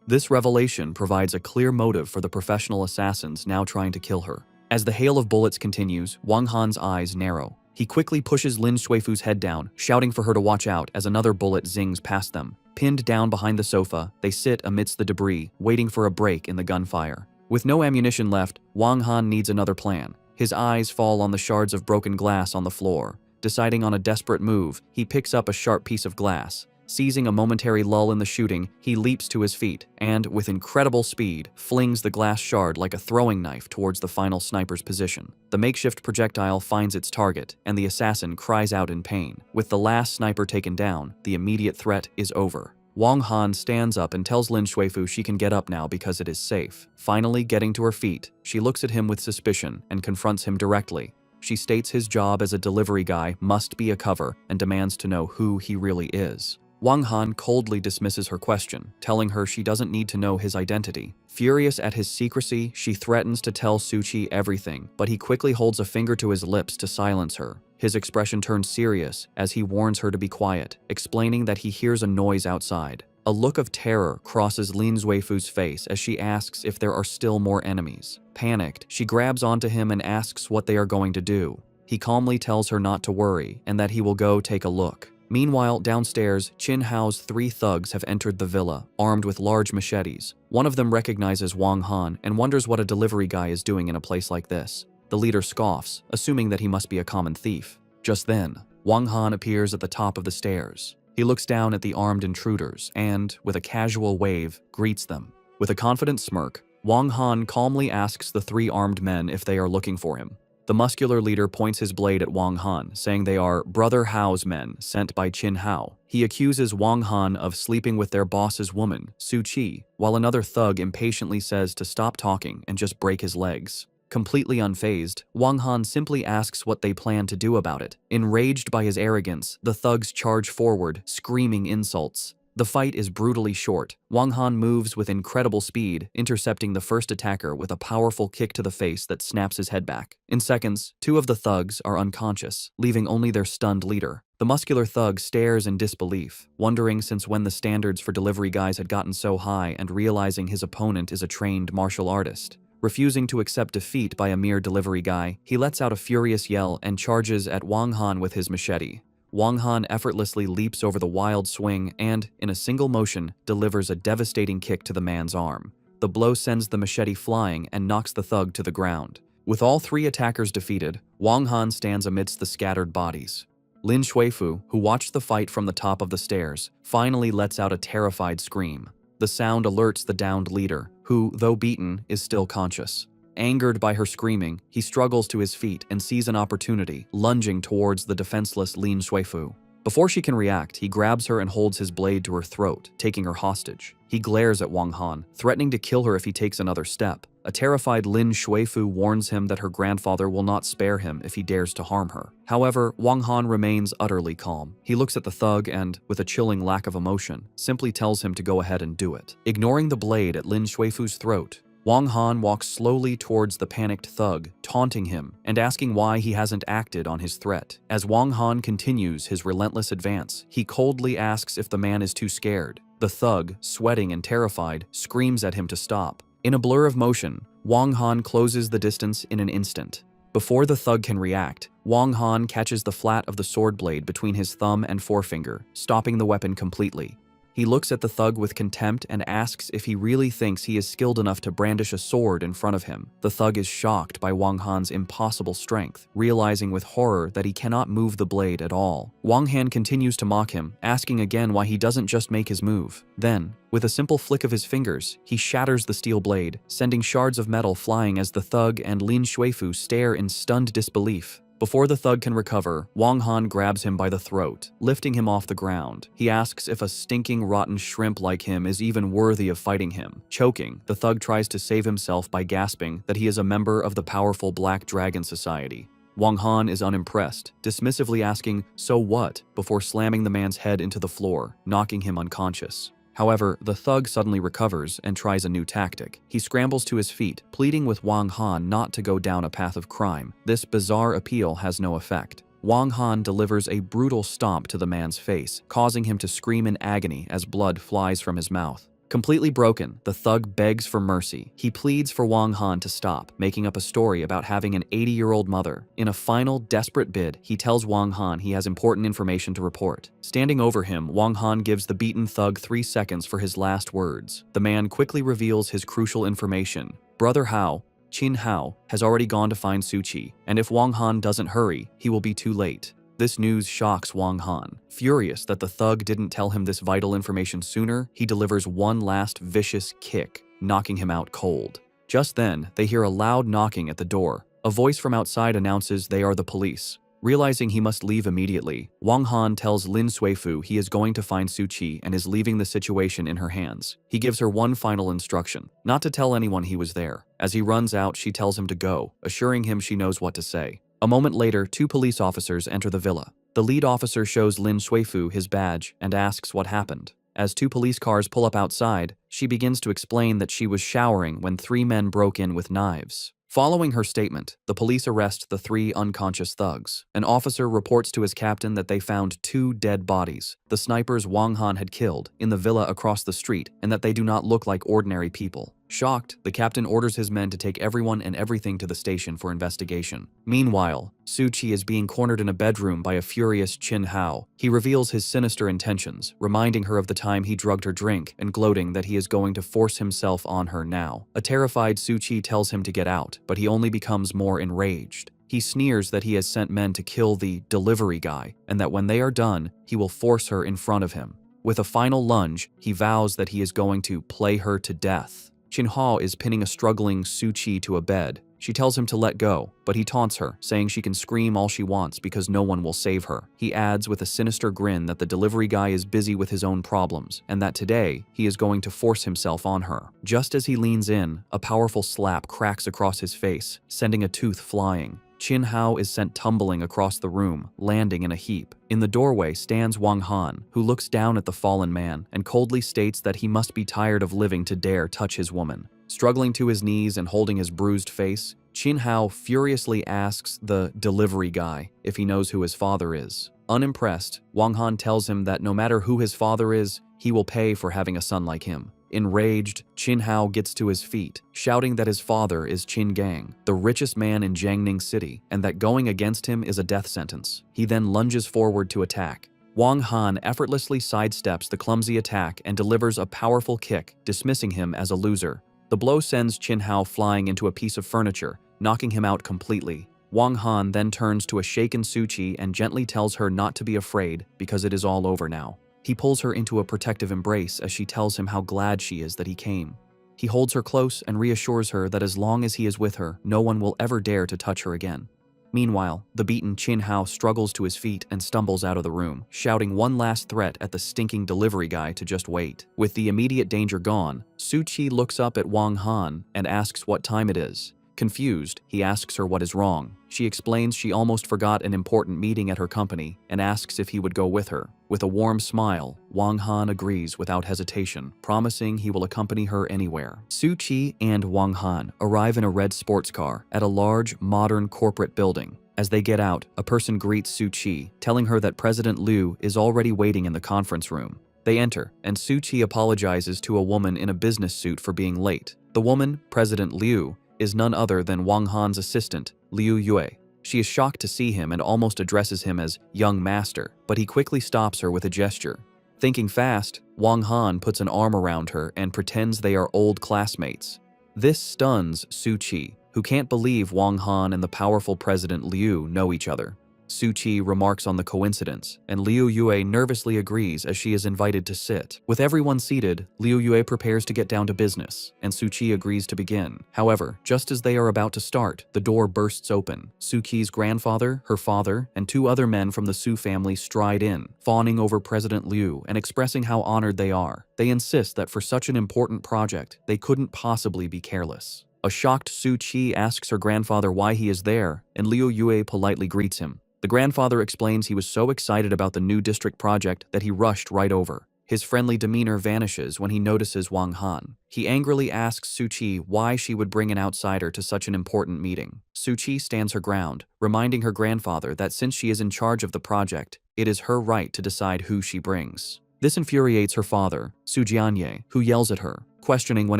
This revelation provides a clear motive for the professional assassins now trying to kill her. As the hail of bullets continues, Wang Han's eyes narrow. He quickly pushes Lin Shuifu's head down, shouting for her to watch out as another bullet zings past them. Pinned down behind the sofa, they sit amidst the debris, waiting for a break in the gunfire. With no ammunition left, Wang Han needs another plan. His eyes fall on the shards of broken glass on the floor. Deciding on a desperate move, he picks up a sharp piece of glass. Seizing a momentary lull in the shooting, he leaps to his feet and, with incredible speed, flings the glass shard like a throwing knife towards the final sniper's position. The makeshift projectile finds its target, and the assassin cries out in pain. With the last sniper taken down, the immediate threat is over. Wang Han stands up and tells Lin Shuifu she can get up now because it is safe. Finally getting to her feet, she looks at him with suspicion and confronts him directly. She states his job as a delivery guy must be a cover and demands to know who he really is. Wang Han coldly dismisses her question, telling her she doesn't need to know his identity. Furious at his secrecy, she threatens to tell Suchi everything, but he quickly holds a finger to his lips to silence her. His expression turns serious as he warns her to be quiet, explaining that he hears a noise outside. A look of terror crosses Lin Zuifu's face as she asks if there are still more enemies. Panicked, she grabs onto him and asks what they are going to do. He calmly tells her not to worry and that he will go take a look. Meanwhile, downstairs, Qin Hao's 3 thugs have entered the villa, armed with large machetes. One of them recognizes Wang Han and wonders what a delivery guy is doing in a place like this. The leader scoffs, assuming that he must be a common thief. Just then, Wang Han appears at the top of the stairs. He looks down at the armed intruders and, with a casual wave, greets them. With a confident smirk, Wang Han calmly asks the 3 armed men if they are looking for him. The muscular leader points his blade at Wang Han, saying they are Brother Hao's men sent by Qin Hao. He accuses Wang Han of sleeping with their boss's woman, Su Qi, while another thug impatiently says to stop talking and just break his legs. Completely unfazed, Wang Han simply asks what they plan to do about it. Enraged by his arrogance, the thugs charge forward, screaming insults. The fight is brutally short. Wang Han moves with incredible speed, intercepting the first attacker with a powerful kick to the face that snaps his head back. In seconds, 2 of the thugs are unconscious, leaving only their stunned leader. The muscular thug stares in disbelief, wondering since when the standards for delivery guys had gotten so high and realizing his opponent is a trained martial artist. Refusing to accept defeat by a mere delivery guy, he lets out a furious yell and charges at Wang Han with his machete. Wang Han effortlessly leaps over the wild swing and, in a single motion, delivers a devastating kick to the man's arm. The blow sends the machete flying and knocks the thug to the ground. With all three attackers defeated, Wang Han stands amidst the scattered bodies. Lin Shuifu, who watched the fight from the top of the stairs, finally lets out a terrified scream. The sound alerts the downed leader, who, though beaten, is still conscious. Angered by her screaming, he struggles to his feet and sees an opportunity, lunging towards the defenseless Lin Shuifu. Before she can react, he grabs her and holds his blade to her throat, taking her hostage. He glares at Wang Han, threatening to kill her if he takes another step. A terrified Lin Shuifu warns him that her grandfather will not spare him if he dares to harm her. However, Wang Han remains utterly calm. He looks at the thug and, with a chilling lack of emotion, simply tells him to go ahead and do it. Ignoring the blade at Lin Shuifu's throat, Wang Han walks slowly towards the panicked thug, taunting him and asking why he hasn't acted on his threat. As Wang Han continues his relentless advance, he coldly asks if the man is too scared. The thug, sweating and terrified, screams at him to stop. In a blur of motion, Wang Han closes the distance in an instant. Before the thug can react, Wang Han catches the flat of the sword blade between his thumb and forefinger, stopping the weapon completely. He looks at the thug with contempt and asks if he really thinks he is skilled enough to brandish a sword in front of him. The thug is shocked by Wang Han's impossible strength, realizing with horror that he cannot move the blade at all. Wang Han continues to mock him, asking again why he doesn't just make his move. Then, with a simple flick of his fingers, he shatters the steel blade, sending shards of metal flying as the thug and Lin Shuifu stare in stunned disbelief. Before the thug can recover, Wang Han grabs him by the throat, lifting him off the ground. He asks if a stinking, rotten shrimp like him is even worthy of fighting him. Choking, the thug tries to save himself by gasping that he is a member of the powerful Black Dragon Society. Wang Han is unimpressed, dismissively asking, "So what?" before slamming the man's head into the floor, knocking him unconscious. However, the thug suddenly recovers and tries a new tactic. He scrambles to his feet, pleading with Wang Han not to go down a path of crime. This bizarre appeal has no effect. Wang Han delivers a brutal stomp to the man's face, causing him to scream in agony as blood flies from his mouth. Completely broken, the thug begs for mercy. He pleads for Wang Han to stop, making up a story about having an 80-year-old mother. In a final, desperate bid, he tells Wang Han he has important information to report. Standing over him, Wang Han gives the beaten thug 3 seconds for his last words. The man quickly reveals his crucial information. Brother Hao, Qin Hao, has already gone to find Su Qi, and if Wang Han doesn't hurry, he will be too late. This news shocks Wang Han. Furious that the thug didn't tell him this vital information sooner, he delivers one last vicious kick, knocking him out cold. Just then, they hear a loud knocking at the door. A voice from outside announces they are the police. Realizing he must leave immediately, Wang Han tells Lin Shuifu he is going to find Su Qi and is leaving the situation in her hands. He gives her one final instruction, not to tell anyone he was there. As he runs out, she tells him to go, assuring him she knows what to say. A moment later, 2 police officers enter the villa. The lead officer shows Lin Shuifu his badge and asks what happened. As 2 police cars pull up outside, she begins to explain that she was showering when 3 men broke in with knives. Following her statement, the police arrest the 3 unconscious thugs. An officer reports to his captain that they found 2 dead bodies, the snipers Wang Han had killed, in the villa across the street, and that they do not look like ordinary people. Shocked, the captain orders his men to take everyone and everything to the station for investigation. Meanwhile, Su Qi is being cornered in a bedroom by a furious Qin Hao. He reveals his sinister intentions, reminding her of the time he drugged her drink and gloating that he is going to force himself on her now. A terrified Su Qi tells him to get out, but he only becomes more enraged. He sneers that he has sent men to kill the delivery guy, and that when they are done, he will force her in front of him. With a final lunge, he vows that he is going to play her to death. Qin Hao is pinning a struggling Su Qi to a bed. She tells him to let go, but he taunts her, saying she can scream all she wants because no one will save her. He adds with a sinister grin that the delivery guy is busy with his own problems, and that today, he is going to force himself on her. Just as he leans in, a powerful slap cracks across his face, sending a tooth flying. Qin Hao is sent tumbling across the room, landing in a heap. In the doorway stands Wang Han, who looks down at the fallen man and coldly states that he must be tired of living to dare touch his woman. Struggling to his knees and holding his bruised face, Qin Hao furiously asks the delivery guy if he knows who his father is. Unimpressed, Wang Han tells him that no matter who his father is, he will pay for having a son like him. Enraged, Qin Hao gets to his feet, shouting that his father is Qin Gang, the richest man in Jiangning City, and that going against him is a death sentence. He then lunges forward to attack. Wang Han effortlessly sidesteps the clumsy attack and delivers a powerful kick, dismissing him as a loser. The blow sends Qin Hao flying into a piece of furniture, knocking him out completely. Wang Han then turns to a shaken Su Qi and gently tells her not to be afraid because it is all over now. He pulls her into a protective embrace as she tells him how glad she is that he came. He holds her close and reassures her that as long as he is with her, no one will ever dare to touch her again. Meanwhile, the beaten Qin Hao struggles to his feet and stumbles out of the room, shouting one last threat at the stinking delivery guy to just wait. With the immediate danger gone, Su Qi looks up at Wang Han and asks what time it is. Confused, he asks her what is wrong. She explains she almost forgot an important meeting at her company and asks if he would go with her. With a warm smile, Wang Han agrees without hesitation, promising he will accompany her anywhere. Su Qi and Wang Han arrive in a red sports car at a large, modern corporate building. As they get out, a person greets Su Qi, telling her that President Liu is already waiting in the conference room. They enter, and Su Qi apologizes to a woman in a business suit for being late. The woman, President Liu, is none other than Wang Han's assistant, Liu Yue. She is shocked to see him and almost addresses him as young master, but he quickly stops her with a gesture. Thinking fast, Wang Han puts an arm around her and pretends they are old classmates. This stuns Su Qi, who can't believe Wang Han and the powerful President Liu know each other. Su Qi remarks on the coincidence, and Liu Yue nervously agrees as she is invited to sit. With everyone seated, Liu Yue prepares to get down to business, and Su Qi agrees to begin. However, just as they are about to start, the door bursts open. Su Qi's grandfather, her father, and two other men from the Su family stride in, fawning over President Liu and expressing how honored they are. They insist that for such an important project, they couldn't possibly be careless. A shocked Su Qi asks her grandfather why he is there, and Liu Yue politely greets him. The grandfather explains he was so excited about the new district project that he rushed right over. His friendly demeanor vanishes when he notices Wang Han. He angrily asks Su Qi why she would bring an outsider to such an important meeting. Su Qi stands her ground, reminding her grandfather that since she is in charge of the project, it is her right to decide who she brings. This infuriates her father, Su Jianye, who yells at her, questioning when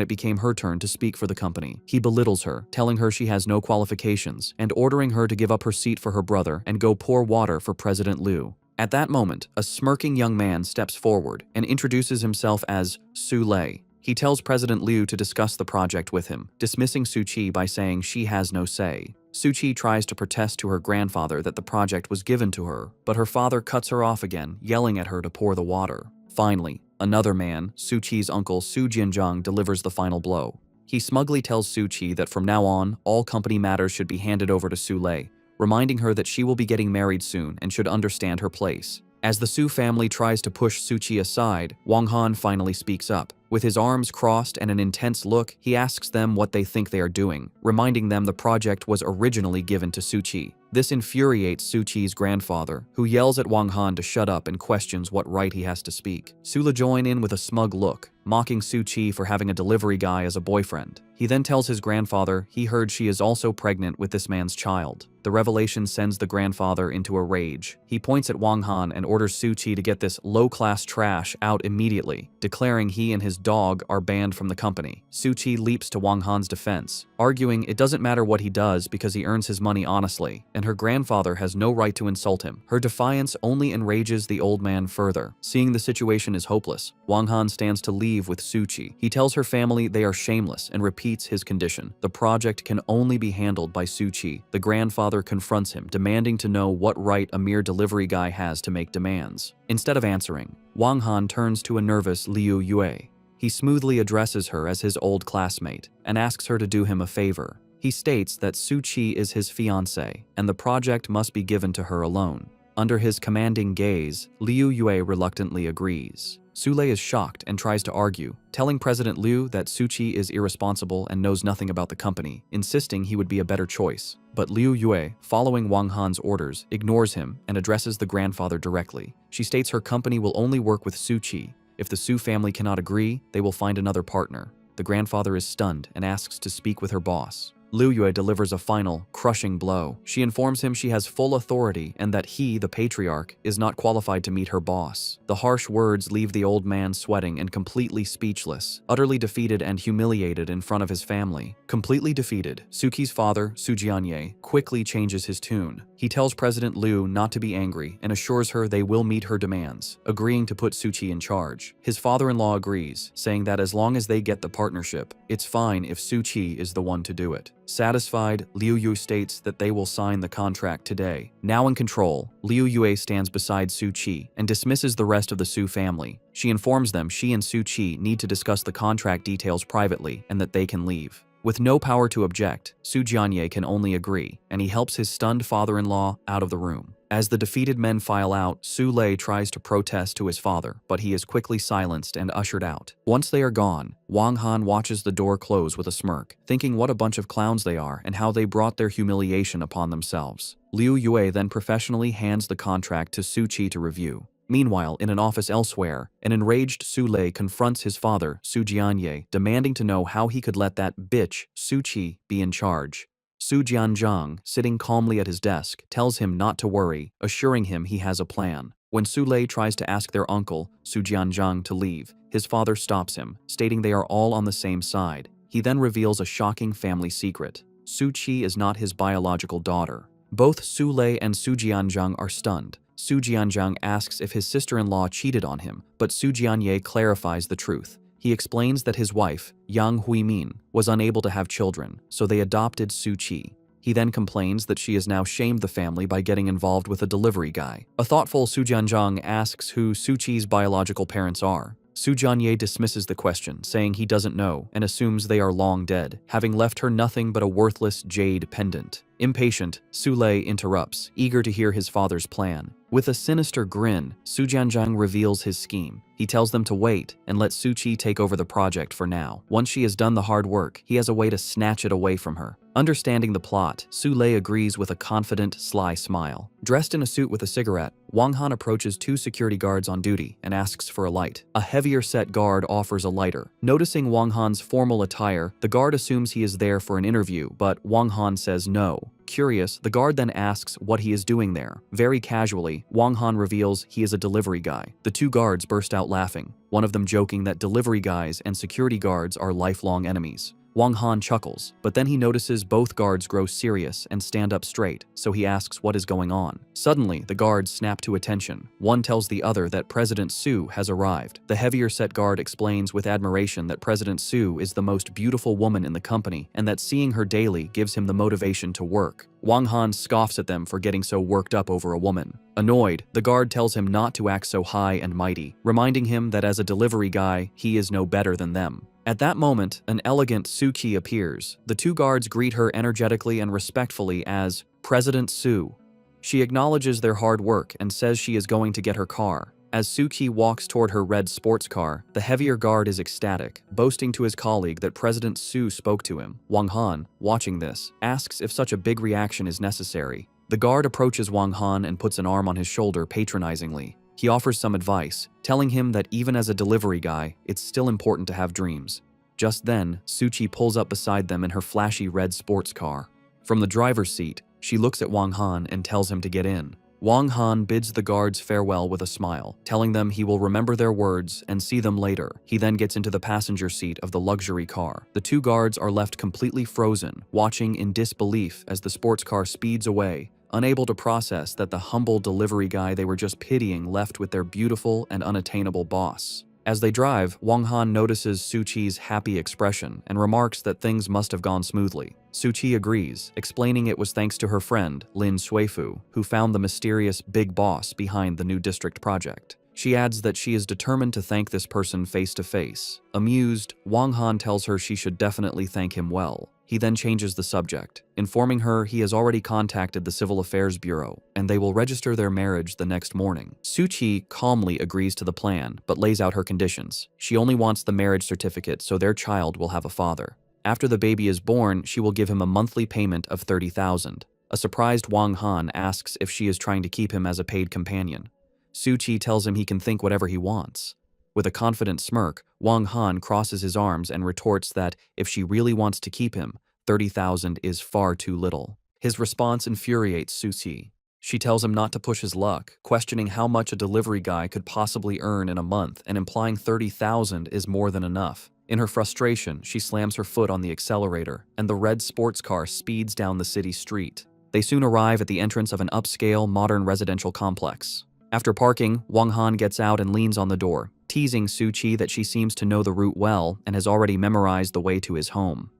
it became her turn to speak for the company. He belittles her, telling her she has no qualifications, and ordering her to give up her seat for her brother and go pour water for President Liu. At that moment, a smirking young man steps forward and introduces himself as Su Lei. He tells President Liu to discuss the project with him, dismissing Su Qi by saying she has no say. Su Qi tries to protest to her grandfather that the project was given to her, but her father cuts her off again, yelling at her to pour the water. Finally, another man, Su Qi's uncle Su Jianzhang, delivers the final blow. He smugly tells Su Qi that from now on, all company matters should be handed over to Su Lei, reminding her that she will be getting married soon and should understand her place. As the Su family tries to push Su Qi aside, Wang Han finally speaks up. With his arms crossed and an intense look, he asks them what they think they are doing, reminding them the project was originally given to Su Qi. This infuriates Su Qi's grandfather, who yells at Wang Han to shut up and questions what right he has to speak. Su Le joins in with a smug look, mocking Su Qi for having a delivery guy as a boyfriend. He then tells his grandfather he heard she is also pregnant with this man's child. The revelation sends the grandfather into a rage. He points at Wang Han and orders Su Qi to get this low-class trash out immediately, declaring he and his dog are banned from the company. Su Qi leaps to Wang Han's defense, arguing it doesn't matter what he does because he earns his money honestly, and her grandfather has no right to insult him. Her defiance only enrages the old man further. Seeing the situation is hopeless, Wang Han stands to leave with Su Qi. He tells her family they are shameless and repeats his condition. The project can only be handled by Su Qi. The grandfather confronts him, demanding to know what right a mere delivery guy has to make demands. Instead of answering, Wang Han turns to a nervous Liu Yue. He smoothly addresses her as his old classmate and asks her to do him a favor. He states that Su Qi is his fiancée and the project must be given to her alone. Under his commanding gaze, Liu Yue reluctantly agrees. Su Lei is shocked and tries to argue, telling President Liu that Su Qi is irresponsible and knows nothing about the company, insisting he would be a better choice. But Liu Yue, following Wang Han's orders, ignores him and addresses the grandfather directly. She states her company will only work with Su Qi. If the Su family cannot agree, they will find another partner. The grandfather is stunned and asks to speak with her boss. Liu Yue delivers a final, crushing blow. She informs him she has full authority and that he, the patriarch, is not qualified to meet her boss. The harsh words leave the old man sweating and completely speechless, utterly defeated and humiliated in front of his family. Completely defeated, Suki's father, Su Jianye, quickly changes his tune. He tells President Liu not to be angry and assures her they will meet her demands, agreeing to put Suchi in charge. His father-in-law agrees, saying that as long as they get the partnership, it's fine if Suchi is the one to do it. Satisfied, Liu Yue states that they will sign the contract today. Now in control, Liu Yue stands beside Su Qi and dismisses the rest of the Su family. She informs them she and Su Qi need to discuss the contract details privately and that they can leave. With no power to object, Su Jianye can only agree, and he helps his stunned father-in-law out of the room. As the defeated men file out, Su Lei tries to protest to his father, but he is quickly silenced and ushered out. Once they are gone, Wang Han watches the door close with a smirk, thinking what a bunch of clowns they are and how they brought their humiliation upon themselves. Liu Yue then professionally hands the contract to Su Qi to review. Meanwhile, in an office elsewhere, an enraged Su Lei confronts his father, Su Jianye, demanding to know how he could let that bitch, Su Qi, be in charge. Su Jianzhang, sitting calmly at his desk, tells him not to worry, assuring him he has a plan. When Su Lei tries to ask their uncle, Su Jianzhang, to leave, his father stops him, stating they are all on the same side. He then reveals a shocking family secret. Su Qi is not his biological daughter. Both Su Lei and Su Jianzhang are stunned. Su Jianzhang asks if his sister-in-law cheated on him, but Su Jianye clarifies the truth. He explains that his wife, Yang Huimin, was unable to have children, so they adopted Su Qi. He then complains that she has now shamed the family by getting involved with a delivery guy. A thoughtful Su Jianzhang asks who Su Qi's biological parents are. Su Jianye dismisses the question, saying he doesn't know and assumes they are long dead, having left her nothing but a worthless jade pendant. Impatient, Su Lei interrupts, eager to hear his father's plan. With a sinister grin, Su Jianzhang reveals his scheme. He tells them to wait and let Su Qi take over the project for now. Once she has done the hard work, he has a way to snatch it away from her. Understanding the plot, Su Lei agrees with a confident, sly smile. Dressed in a suit with a cigarette, Wang Han approaches two security guards on duty and asks for a light. A heavier-set guard offers a lighter. Noticing Wang Han's formal attire, the guard assumes he is there for an interview, but Wang Han says no. Curious, the guard then asks what he is doing there. Very casually, Wang Han reveals he is a delivery guy. The two guards burst out laughing, one of them joking that delivery guys and security guards are lifelong enemies. Wang Han chuckles, but then he notices both guards grow serious and stand up straight, so he asks what is going on. Suddenly, the guards snap to attention. One tells the other that President Su has arrived. The heavier-set guard explains with admiration that President Su is the most beautiful woman in the company and that seeing her daily gives him the motivation to work. Wang Han scoffs at them for getting so worked up over a woman. Annoyed, the guard tells him not to act so high and mighty, reminding him that as a delivery guy, he is no better than them. At that moment, an elegant Su Qi appears. The two guards greet her energetically and respectfully as President Su. She acknowledges their hard work and says she is going to get her car. As Su Qi walks toward her red sports car, the heavier guard is ecstatic, boasting to his colleague that President Su spoke to him. Wang Han, watching this, asks if such a big reaction is necessary. The guard approaches Wang Han and puts an arm on his shoulder patronizingly. He offers some advice, telling him that even as a delivery guy, it's still important to have dreams. Just then, Su Qi pulls up beside them in her flashy red sports car. From the driver's seat, she looks at Wang Han and tells him to get in. Wang Han bids the guards farewell with a smile, telling them he will remember their words and see them later. He then gets into the passenger seat of the luxury car. The two guards are left completely frozen, watching in disbelief as the sports car speeds away, unable to process that the humble delivery guy they were just pitying left with their beautiful and unattainable boss. As they drive, Wang Han notices Su Qi's happy expression and remarks that things must have gone smoothly. Su Qi agrees, explaining it was thanks to her friend, Lin Suifu, who found the mysterious big boss behind the new district project. She adds that she is determined to thank this person face to face. Amused, Wang Han tells her she should definitely thank him well. He then changes the subject, informing her he has already contacted the Civil Affairs Bureau, and they will register their marriage the next morning. Su Qi calmly agrees to the plan, but lays out her conditions. She only wants the marriage certificate so their child will have a father. After the baby is born, she will give him a monthly payment of 30,000. A surprised Wang Han asks if she is trying to keep him as a paid companion. Su Qi tells him he can think whatever he wants. With a confident smirk, Wang Han crosses his arms and retorts that if she really wants to keep him, 30,000 is far too little. His response infuriates Soo-chi. She tells him not to push his luck, questioning how much a delivery guy could possibly earn in a month and implying 30,000 is more than enough. In her frustration, she slams her foot on the accelerator, and the red sports car speeds down the city street. They soon arrive at the entrance of an upscale, modern residential complex. After parking, Wang Han gets out and leans on the door, teasing Soo-chi that she seems to know the route well and has already memorized the way to his home.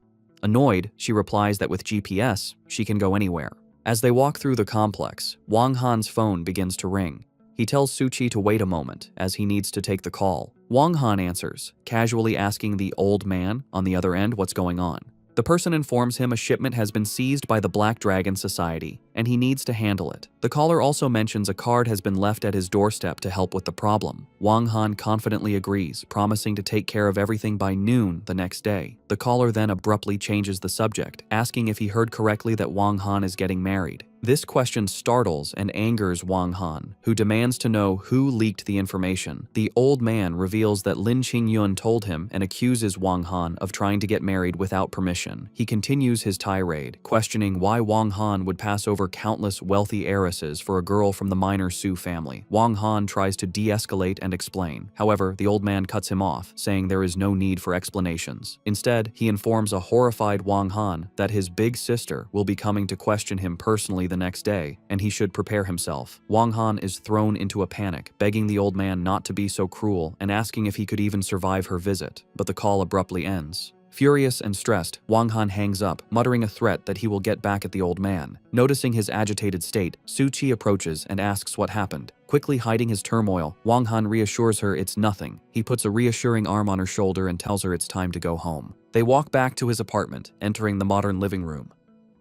Annoyed, she replies that with GPS, she can go anywhere. As they walk through the complex, Wang Han's phone begins to ring. He tells Soo-chi to wait a moment, as he needs to take the call. Wang Han answers, casually asking the old man on the other end what's going on. The person informs him a shipment has been seized by the Black Dragon Society, and he needs to handle it. The caller also mentions a card has been left at his doorstep to help with the problem. Wang Han confidently agrees, promising to take care of everything by noon the next day. The caller then abruptly changes the subject, asking if he heard correctly that Wang Han is getting married. This question startles and angers Wang Han, who demands to know who leaked the information. The old man reveals that Lin Qingyun told him and accuses Wang Han of trying to get married without permission. He continues his tirade, questioning why Wang Han would pass over countless wealthy heiresses for a girl from the minor Su family. Wang Han tries to de-escalate and explain. However, the old man cuts him off, saying there is no need for explanations. Instead, he informs a horrified Wang Han that his big sister will be coming to question him personally the next day, and he should prepare himself. Wang Han is thrown into a panic, begging the old man not to be so cruel and asking if he could even survive her visit, but the call abruptly ends. Furious and stressed, Wang Han hangs up, muttering a threat that he will get back at the old man. Noticing his agitated state, Soo-chi approaches and asks what happened. Quickly hiding his turmoil, Wang Han reassures her it's nothing. He puts a reassuring arm on her shoulder and tells her it's time to go home. They walk back to his apartment, entering the modern living room.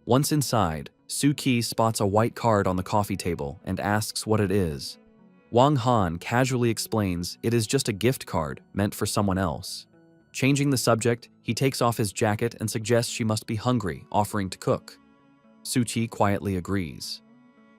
Once inside, Soo-chi spots a white card on the coffee table and asks what it is. Wang Han casually explains it is just a gift card meant for someone else. Changing the subject, he takes off his jacket and suggests she must be hungry, offering to cook. Soo-chi quietly agrees.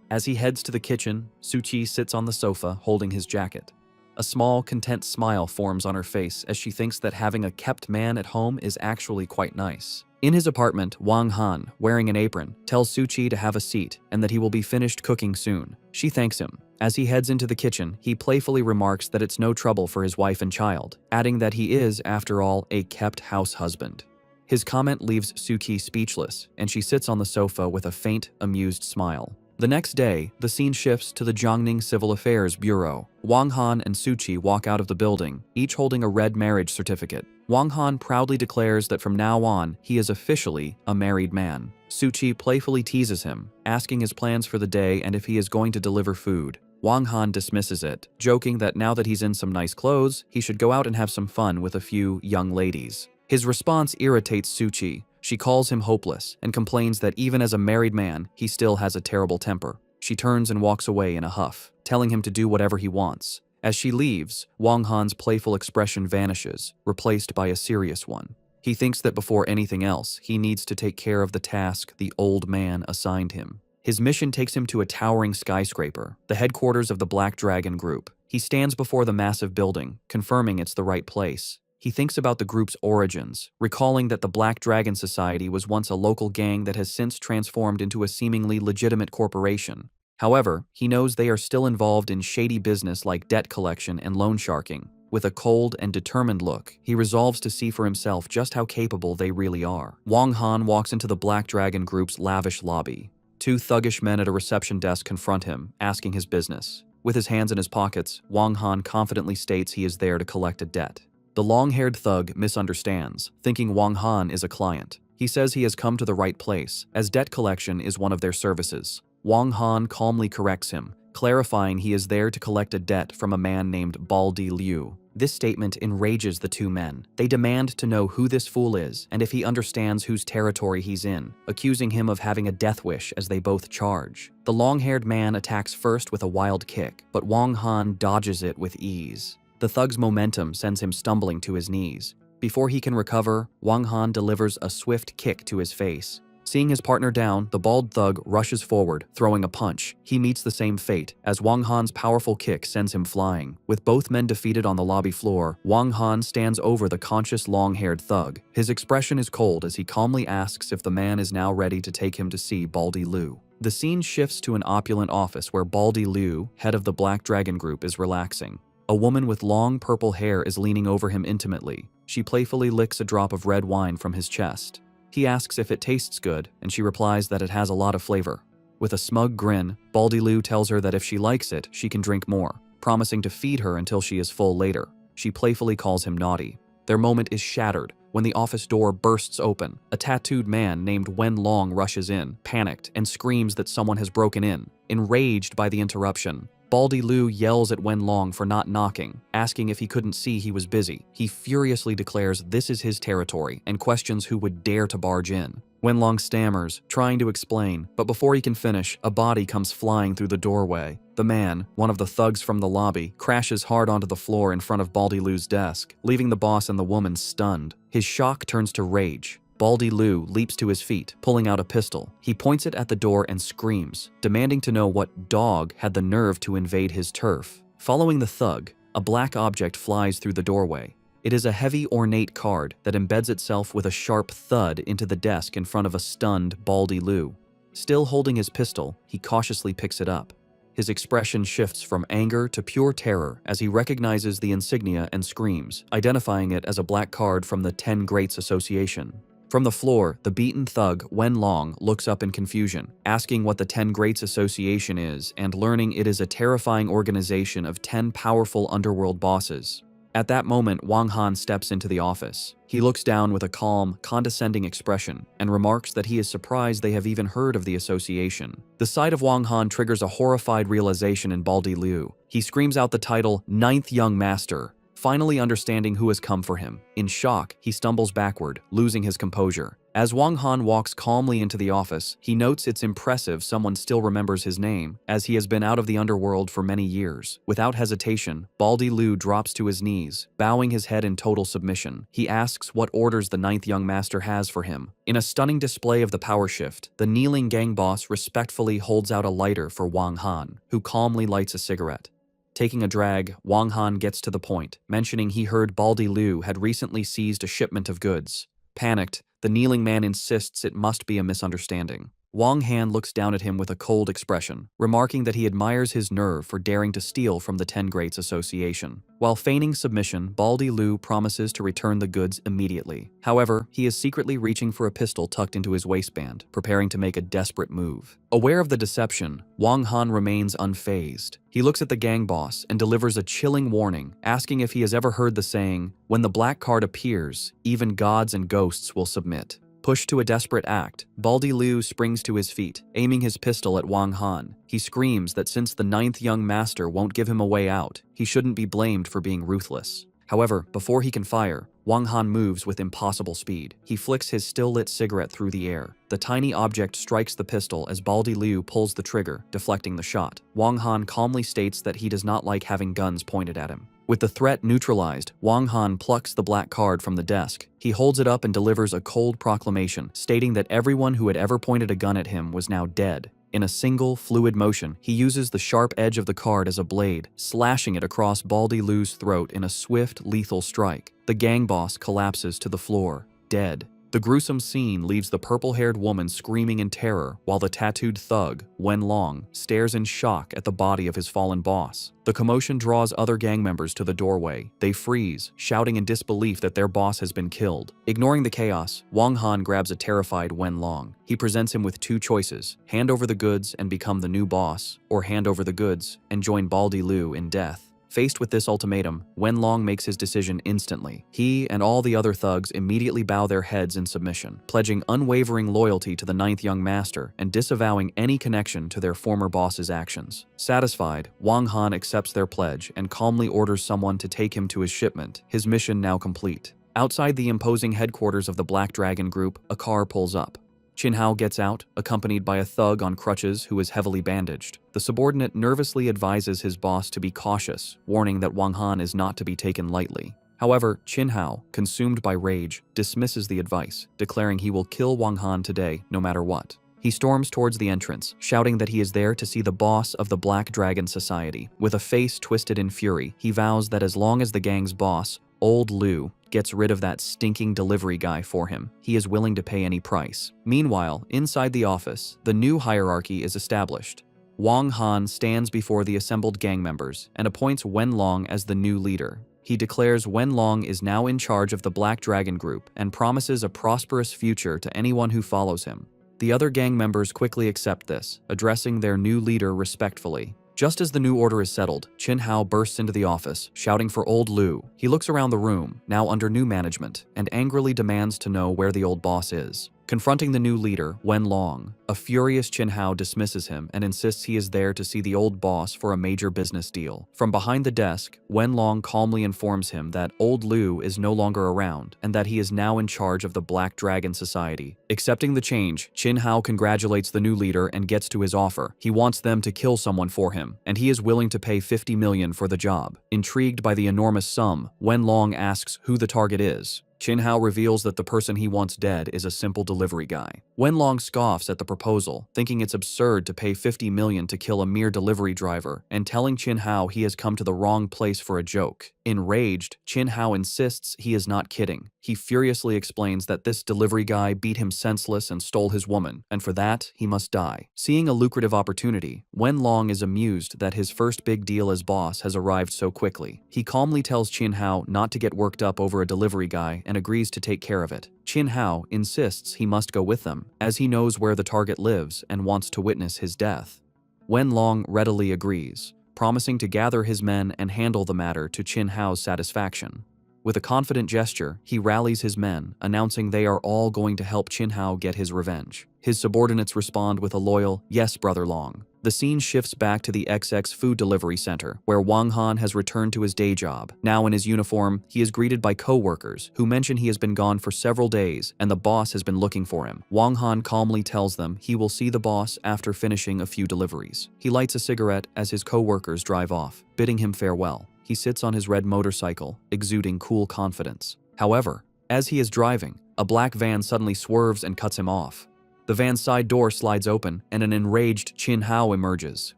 As he heads to the kitchen, Soo-chi sits on the sofa holding his jacket. A small, content smile forms on her face as she thinks that having a kept man at home is actually quite nice. In his apartment, Wang Han, wearing an apron, tells Soo-chi to have a seat and that he will be finished cooking soon. She thanks him. As he heads into the kitchen, he playfully remarks that it's no trouble for his wife and child, adding that he is, after all, a kept house husband. His comment leaves Soo-chi speechless, and she sits on the sofa with a faint, amused smile. The next day, the scene shifts to the Jiangning Civil Affairs Bureau. Wang Han and Soo-chi walk out of the building, each holding a red marriage certificate. Wang Han proudly declares that from now on, he is officially a married man. Soo-chi playfully teases him, asking his plans for the day and if he is going to deliver food. Wang Han dismisses it, joking that now that he's in some nice clothes, he should go out and have some fun with a few young ladies. His response irritates Soo-chi. She calls him hopeless and complains that even as a married man, he still has a terrible temper. She turns and walks away in a huff, telling him to do whatever he wants. As she leaves, Wang Han's playful expression vanishes, replaced by a serious one. He thinks that before anything else, he needs to take care of the task the old man assigned him. His mission takes him to a towering skyscraper, the headquarters of the Black Dragon Group. He stands before the massive building, confirming it's the right place. He thinks about the group's origins, recalling that the Black Dragon Society was once a local gang that has since transformed into a seemingly legitimate corporation. However, he knows they are still involved in shady business like debt collection and loan sharking. With a cold and determined look, he resolves to see for himself just how capable they really are. Wang Han walks into the Black Dragon Group's lavish lobby. Two thuggish men at a reception desk confront him, asking his business. With his hands in his pockets, Wang Han confidently states he is there to collect a debt. The long-haired thug misunderstands, thinking Wang Han is a client. He says he has come to the right place, as debt collection is one of their services. Wang Han calmly corrects him, clarifying he is there to collect a debt from a man named Baldi Liu. This statement enrages the two men. They demand to know who this fool is and if he understands whose territory he's in, accusing him of having a death wish as they both charge. The long-haired man attacks first with a wild kick, but Wang Han dodges it with ease. The thug's momentum sends him stumbling to his knees. Before he can recover, Wang Han delivers a swift kick to his face. Seeing his partner down, the bald thug rushes forward, throwing a punch. He meets the same fate, as Wang Han's powerful kick sends him flying. With both men defeated on the lobby floor, Wang Han stands over the conscious long-haired thug. His expression is cold as he calmly asks if the man is now ready to take him to see Baldy Liu. The scene shifts to an opulent office where Baldy Liu, head of the Black Dragon Group, is relaxing. A woman with long purple hair is leaning over him intimately. She playfully licks a drop of red wine from his chest. He asks if it tastes good, and she replies that it has a lot of flavor. With a smug grin, Baldy Liu tells her that if she likes it, she can drink more, promising to feed her until she is full later. She playfully calls him naughty. Their moment is shattered when the office door bursts open. A tattooed man named Wen Long rushes in, panicked, and screams that someone has broken in. Enraged by the interruption, Baldy Liu yells at Wen Long for not knocking, asking if he couldn't see he was busy. He furiously declares this is his territory and questions who would dare to barge in. Wen Long stammers, trying to explain, but before he can finish, a body comes flying through the doorway. The man, one of the thugs from the lobby, crashes hard onto the floor in front of Baldy Liu's desk, leaving the boss and the woman stunned. His shock turns to rage. Baldy Liu leaps to his feet, pulling out a pistol. He points it at the door and screams, demanding to know what dog had the nerve to invade his turf. Following the thug, a black object flies through the doorway. It is a heavy, ornate card that embeds itself with a sharp thud into the desk in front of a stunned Baldy Liu. Still holding his pistol, he cautiously picks it up. His expression shifts from anger to pure terror as he recognizes the insignia and screams, identifying it as a black card from the 10 Greats Association. From the floor, the beaten thug, Wen Long, looks up in confusion, asking what the 10 Greats Association is and learning it is a terrifying organization of 10 powerful underworld bosses. At that moment, Wang Han steps into the office. He looks down with a calm, condescending expression and remarks that he is surprised they have even heard of the association. The sight of Wang Han triggers a horrified realization in Baldy Liu. He screams out the title, Ninth Young Master, finally understanding who has come for him. In shock, he stumbles backward, losing his composure. As Wang Han walks calmly into the office, he notes it's impressive someone still remembers his name, as he has been out of the underworld for many years. Without hesitation, Baldy Liu drops to his knees, bowing his head in total submission. He asks what orders the Ninth Young Master has for him. In a stunning display of the power shift, the kneeling gang boss respectfully holds out a lighter for Wang Han, who calmly lights a cigarette. Taking a drag, Wang Han gets to the point, mentioning he heard Baldy Liu had recently seized a shipment of goods. Panicked, the kneeling man insists it must be a misunderstanding. Wang Han looks down at him with a cold expression, remarking that he admires his nerve for daring to steal from the 10 Greats Association. While feigning submission, Baldy Liu promises to return the goods immediately. However, he is secretly reaching for a pistol tucked into his waistband, preparing to make a desperate move. Aware of the deception, Wang Han remains unfazed. He looks at the gang boss and delivers a chilling warning, asking if he has ever heard the saying, "When the black card appears, even gods and ghosts will submit." Pushed to a desperate act, Baldy Liu springs to his feet, aiming his pistol at Wang Han. He screams that since the 9th Young Master won't give him a way out, he shouldn't be blamed for being ruthless. However, before he can fire, Wang Han moves with impossible speed. He flicks his still-lit cigarette through the air. The tiny object strikes the pistol as Baldy Liu pulls the trigger, deflecting the shot. Wang Han calmly states that he does not like having guns pointed at him. With the threat neutralized, Wang Han plucks the black card from the desk. He holds it up and delivers a cold proclamation, stating that everyone who had ever pointed a gun at him was now dead. In a single, fluid motion, he uses the sharp edge of the card as a blade, slashing it across Baldy Liu's throat in a swift, lethal strike. The gang boss collapses to the floor, dead. The gruesome scene leaves the purple-haired woman screaming in terror, while the tattooed thug, Wen Long, stares in shock at the body of his fallen boss. The commotion draws other gang members to the doorway. They freeze, shouting in disbelief that their boss has been killed. Ignoring the chaos, Wang Han grabs a terrified Wen Long. He presents him with two choices: hand over the goods and become the new boss, or hand over the goods and join Baldy Liu in death. Faced with this ultimatum, Wen Long makes his decision instantly. He and all the other thugs immediately bow their heads in submission, pledging unwavering loyalty to the 9th Young Master and disavowing any connection to their former boss's actions. Satisfied, Wang Han accepts their pledge and calmly orders someone to take him to his shipment, his mission now complete. Outside the imposing headquarters of the Black Dragon Group, a car pulls up. Qin Hao gets out, accompanied by a thug on crutches who is heavily bandaged. The subordinate nervously advises his boss to be cautious, warning that Wang Han is not to be taken lightly. However, Chin Hao, consumed by rage, dismisses the advice, declaring he will kill Wang Han today no matter what. He storms towards the entrance, shouting that he is there to see the boss of the Black Dragon Society. With a face twisted in fury, he vows that as long as the gang's boss, Old Liu, gets rid of that stinking delivery guy for him, he is willing to pay any price. Meanwhile, inside the office, the new hierarchy is established. Wang Han stands before the assembled gang members and appoints Wenlong as the new leader. He declares Wenlong is now in charge of the Black Dragon Group and promises a prosperous future to anyone who follows him. The other gang members quickly accept this, addressing their new leader respectfully. Just as the new order is settled, Chin Hao bursts into the office, shouting for Old Liu. He looks around the room, now under new management, and angrily demands to know where the old boss is. Confronting the new leader, Wenlong, a furious Chin Hao dismisses him and insists he is there to see the old boss for a major business deal. From behind the desk, Wenlong calmly informs him that Old Liu is no longer around and that he is now in charge of the Black Dragon Society. Accepting the change, Chin Hao congratulates the new leader and gets to his offer. He wants them to kill someone for him, and he is willing to pay 50 million for the job. Intrigued by the enormous sum, Wenlong asks who the target is. Chin Hao reveals that the person he wants dead is a simple delivery guy. Wenlong scoffs at the proposal, thinking it's absurd to pay 50 million to kill a mere delivery driver, and telling Chin Hao he has come to the wrong place for a joke. Enraged, Chin Hao insists he is not kidding. He furiously explains that this delivery guy beat him senseless and stole his woman, and for that, he must die. Seeing a lucrative opportunity, Wenlong is amused that his first big deal as boss has arrived so quickly. He calmly tells Chin Hao not to get worked up over a delivery guy and agrees to take care of it. Chin Hao insists he must go with them, as he knows where the target lives and wants to witness his death. Wenlong readily agrees, promising to gather his men and handle the matter to Chin Hao's satisfaction. With a confident gesture, he rallies his men, announcing they are all going to help Chin Hao get his revenge. His subordinates respond with a loyal, "Yes, Brother Long." The scene shifts back to the XX food delivery center, where Wang Han has returned to his day job. Now in his uniform, he is greeted by co-workers, who mention he has been gone for several days and the boss has been looking for him. Wang Han calmly tells them he will see the boss after finishing a few deliveries. He lights a cigarette as his co-workers drive off, bidding him farewell. He sits on his red motorcycle, exuding cool confidence. However, as he is driving, a black van suddenly swerves and cuts him off. The van's side door slides open, and an enraged Chin Hao emerges,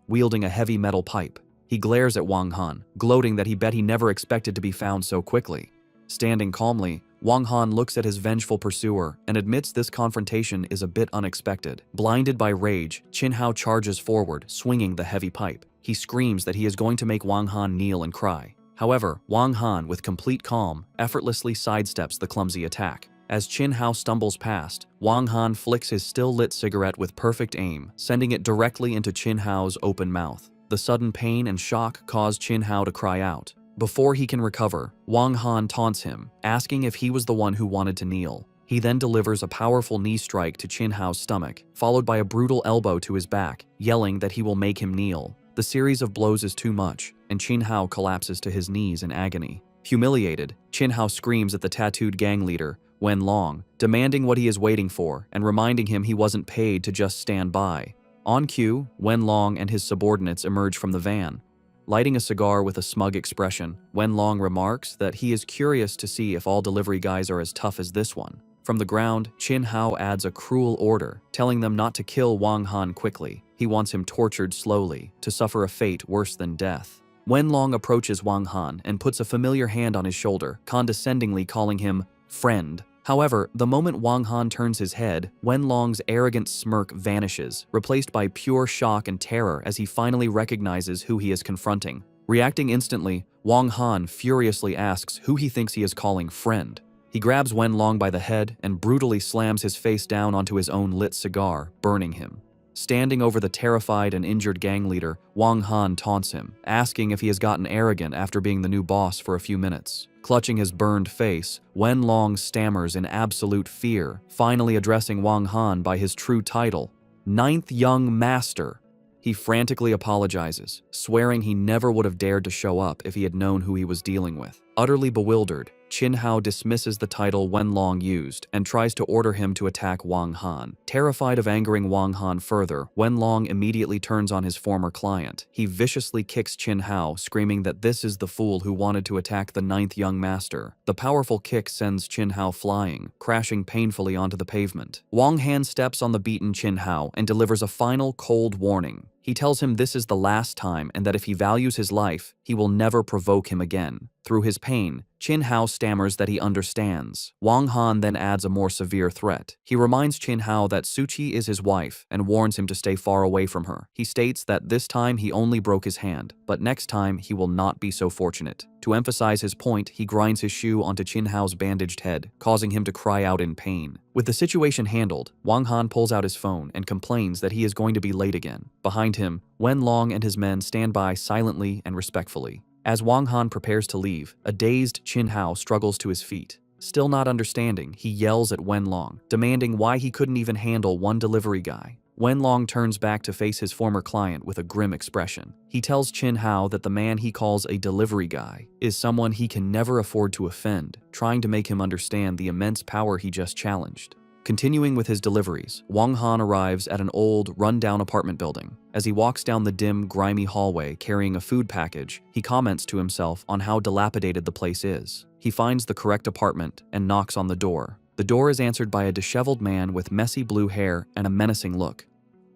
wielding a heavy metal pipe. He glares at Wang Han, gloating that he bet he never expected to be found so quickly. Standing calmly, Wang Han looks at his vengeful pursuer and admits this confrontation is a bit unexpected. Blinded by rage, Chin Hao charges forward, swinging the heavy pipe. He screams that he is going to make Wang Han kneel and cry. However, Wang Han, with complete calm, effortlessly sidesteps the clumsy attack. As Chin Hao stumbles past, Wang Han flicks his still-lit cigarette with perfect aim, sending it directly into Chin Hao's open mouth. The sudden pain and shock cause Chin Hao to cry out. Before he can recover, Wang Han taunts him, asking if he was the one who wanted to kneel. He then delivers a powerful knee strike to Chin Hao's stomach, followed by a brutal elbow to his back, yelling that he will make him kneel. The series of blows is too much, and Chin Hao collapses to his knees in agony. Humiliated, Chin Hao screams at the tattooed gang leader, Wenlong, demanding what he is waiting for and reminding him he wasn't paid to just stand by. On cue, Wenlong and his subordinates emerge from the van. Lighting a cigar with a smug expression, Wenlong remarks that he is curious to see if all delivery guys are as tough as this one. From the ground, Chin Hao adds a cruel order, telling them not to kill Wang Han quickly. He wants him tortured slowly, to suffer a fate worse than death. Wenlong approaches Wang Han and puts a familiar hand on his shoulder, condescendingly calling him friend. However, the moment Wang Han turns his head, Wenlong's arrogant smirk vanishes, replaced by pure shock and terror as he finally recognizes who he is confronting. Reacting instantly, Wang Han furiously asks who he thinks he is calling friend. He grabs Wenlong by the head and brutally slams his face down onto his own lit cigar, burning him. Standing over the terrified and injured gang leader, Wang Han taunts him, asking if he has gotten arrogant after being the new boss for a few minutes. Clutching his burned face, Wenlong stammers in absolute fear, finally addressing Wang Han by his true title, Ninth Young Master. He frantically apologizes, swearing he never would have dared to show up if he had known who he was dealing with. Utterly bewildered, Qin Hao dismisses the title Wenlong used and tries to order him to attack Wang Han. Terrified of angering Wang Han further, Wenlong immediately turns on his former client. He viciously kicks Qin Hao, screaming that this is the fool who wanted to attack the ninth young master. The powerful kick sends Qin Hao flying, crashing painfully onto the pavement. Wang Han steps on the beaten Qin Hao and delivers a final cold warning. He tells him this is the last time and that if he values his life, he will never provoke him again. Through his pain, Qin Hao stammers that he understands. Wang Han then adds a more severe threat. He reminds Qin Hao that Suchi is his wife and warns him to stay far away from her. He states that this time he only broke his hand, but next time he will not be so fortunate. To emphasize his point, he grinds his shoe onto Qin Hao's bandaged head, causing him to cry out in pain. With the situation handled, Wang Han pulls out his phone and complains that he is going to be late again. Behind him, Wenlong and his men stand by silently and respectfully. As Wang Han prepares to leave, a dazed Qin Hao struggles to his feet. Still not understanding, he yells at Wenlong, demanding why he couldn't even handle one delivery guy. Wenlong turns back to face his former client with a grim expression. He tells Qin Hao that the man he calls a delivery guy is someone he can never afford to offend, trying to make him understand the immense power he just challenged. Continuing with his deliveries, Wang Han arrives at an old, run-down apartment building. As he walks down the dim, grimy hallway carrying a food package, he comments to himself on how dilapidated the place is. He finds the correct apartment and knocks on the door. The door is answered by a disheveled man with messy blue hair and a menacing look.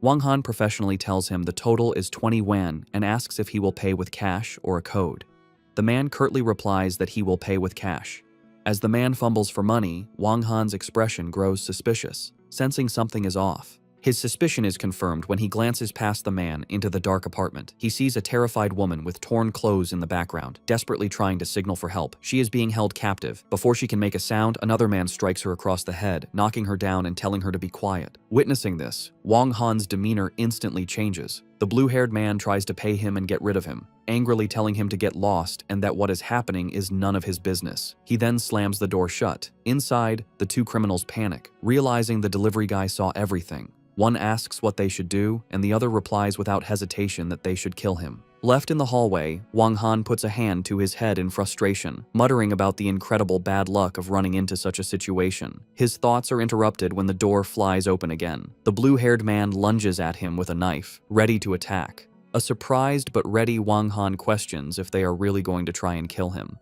Wang Han professionally tells him the total is 20 yuan and asks if he will pay with cash or a code. The man curtly replies that he will pay with cash. As the man fumbles for money, Wang Han's expression grows suspicious, sensing something is off. His suspicion is confirmed when he glances past the man into the dark apartment. He sees a terrified woman with torn clothes in the background, desperately trying to signal for help. She is being held captive. Before she can make a sound, another man strikes her across the head, knocking her down and telling her to be quiet. Witnessing this, Wang Han's demeanor instantly changes. The blue-haired man tries to pay him and get rid of him, angrily telling him to get lost and that what is happening is none of his business. He then slams the door shut. Inside, the two criminals panic, realizing the delivery guy saw everything. One asks what they should do, and the other replies without hesitation that they should kill him. Left in the hallway, Wang Han puts a hand to his head in frustration, muttering about the incredible bad luck of running into such a situation. His thoughts are interrupted when the door flies open again. The blue-haired man lunges at him with a knife, ready to attack. A surprised but ready Wang Han questions if they are really going to try and kill him.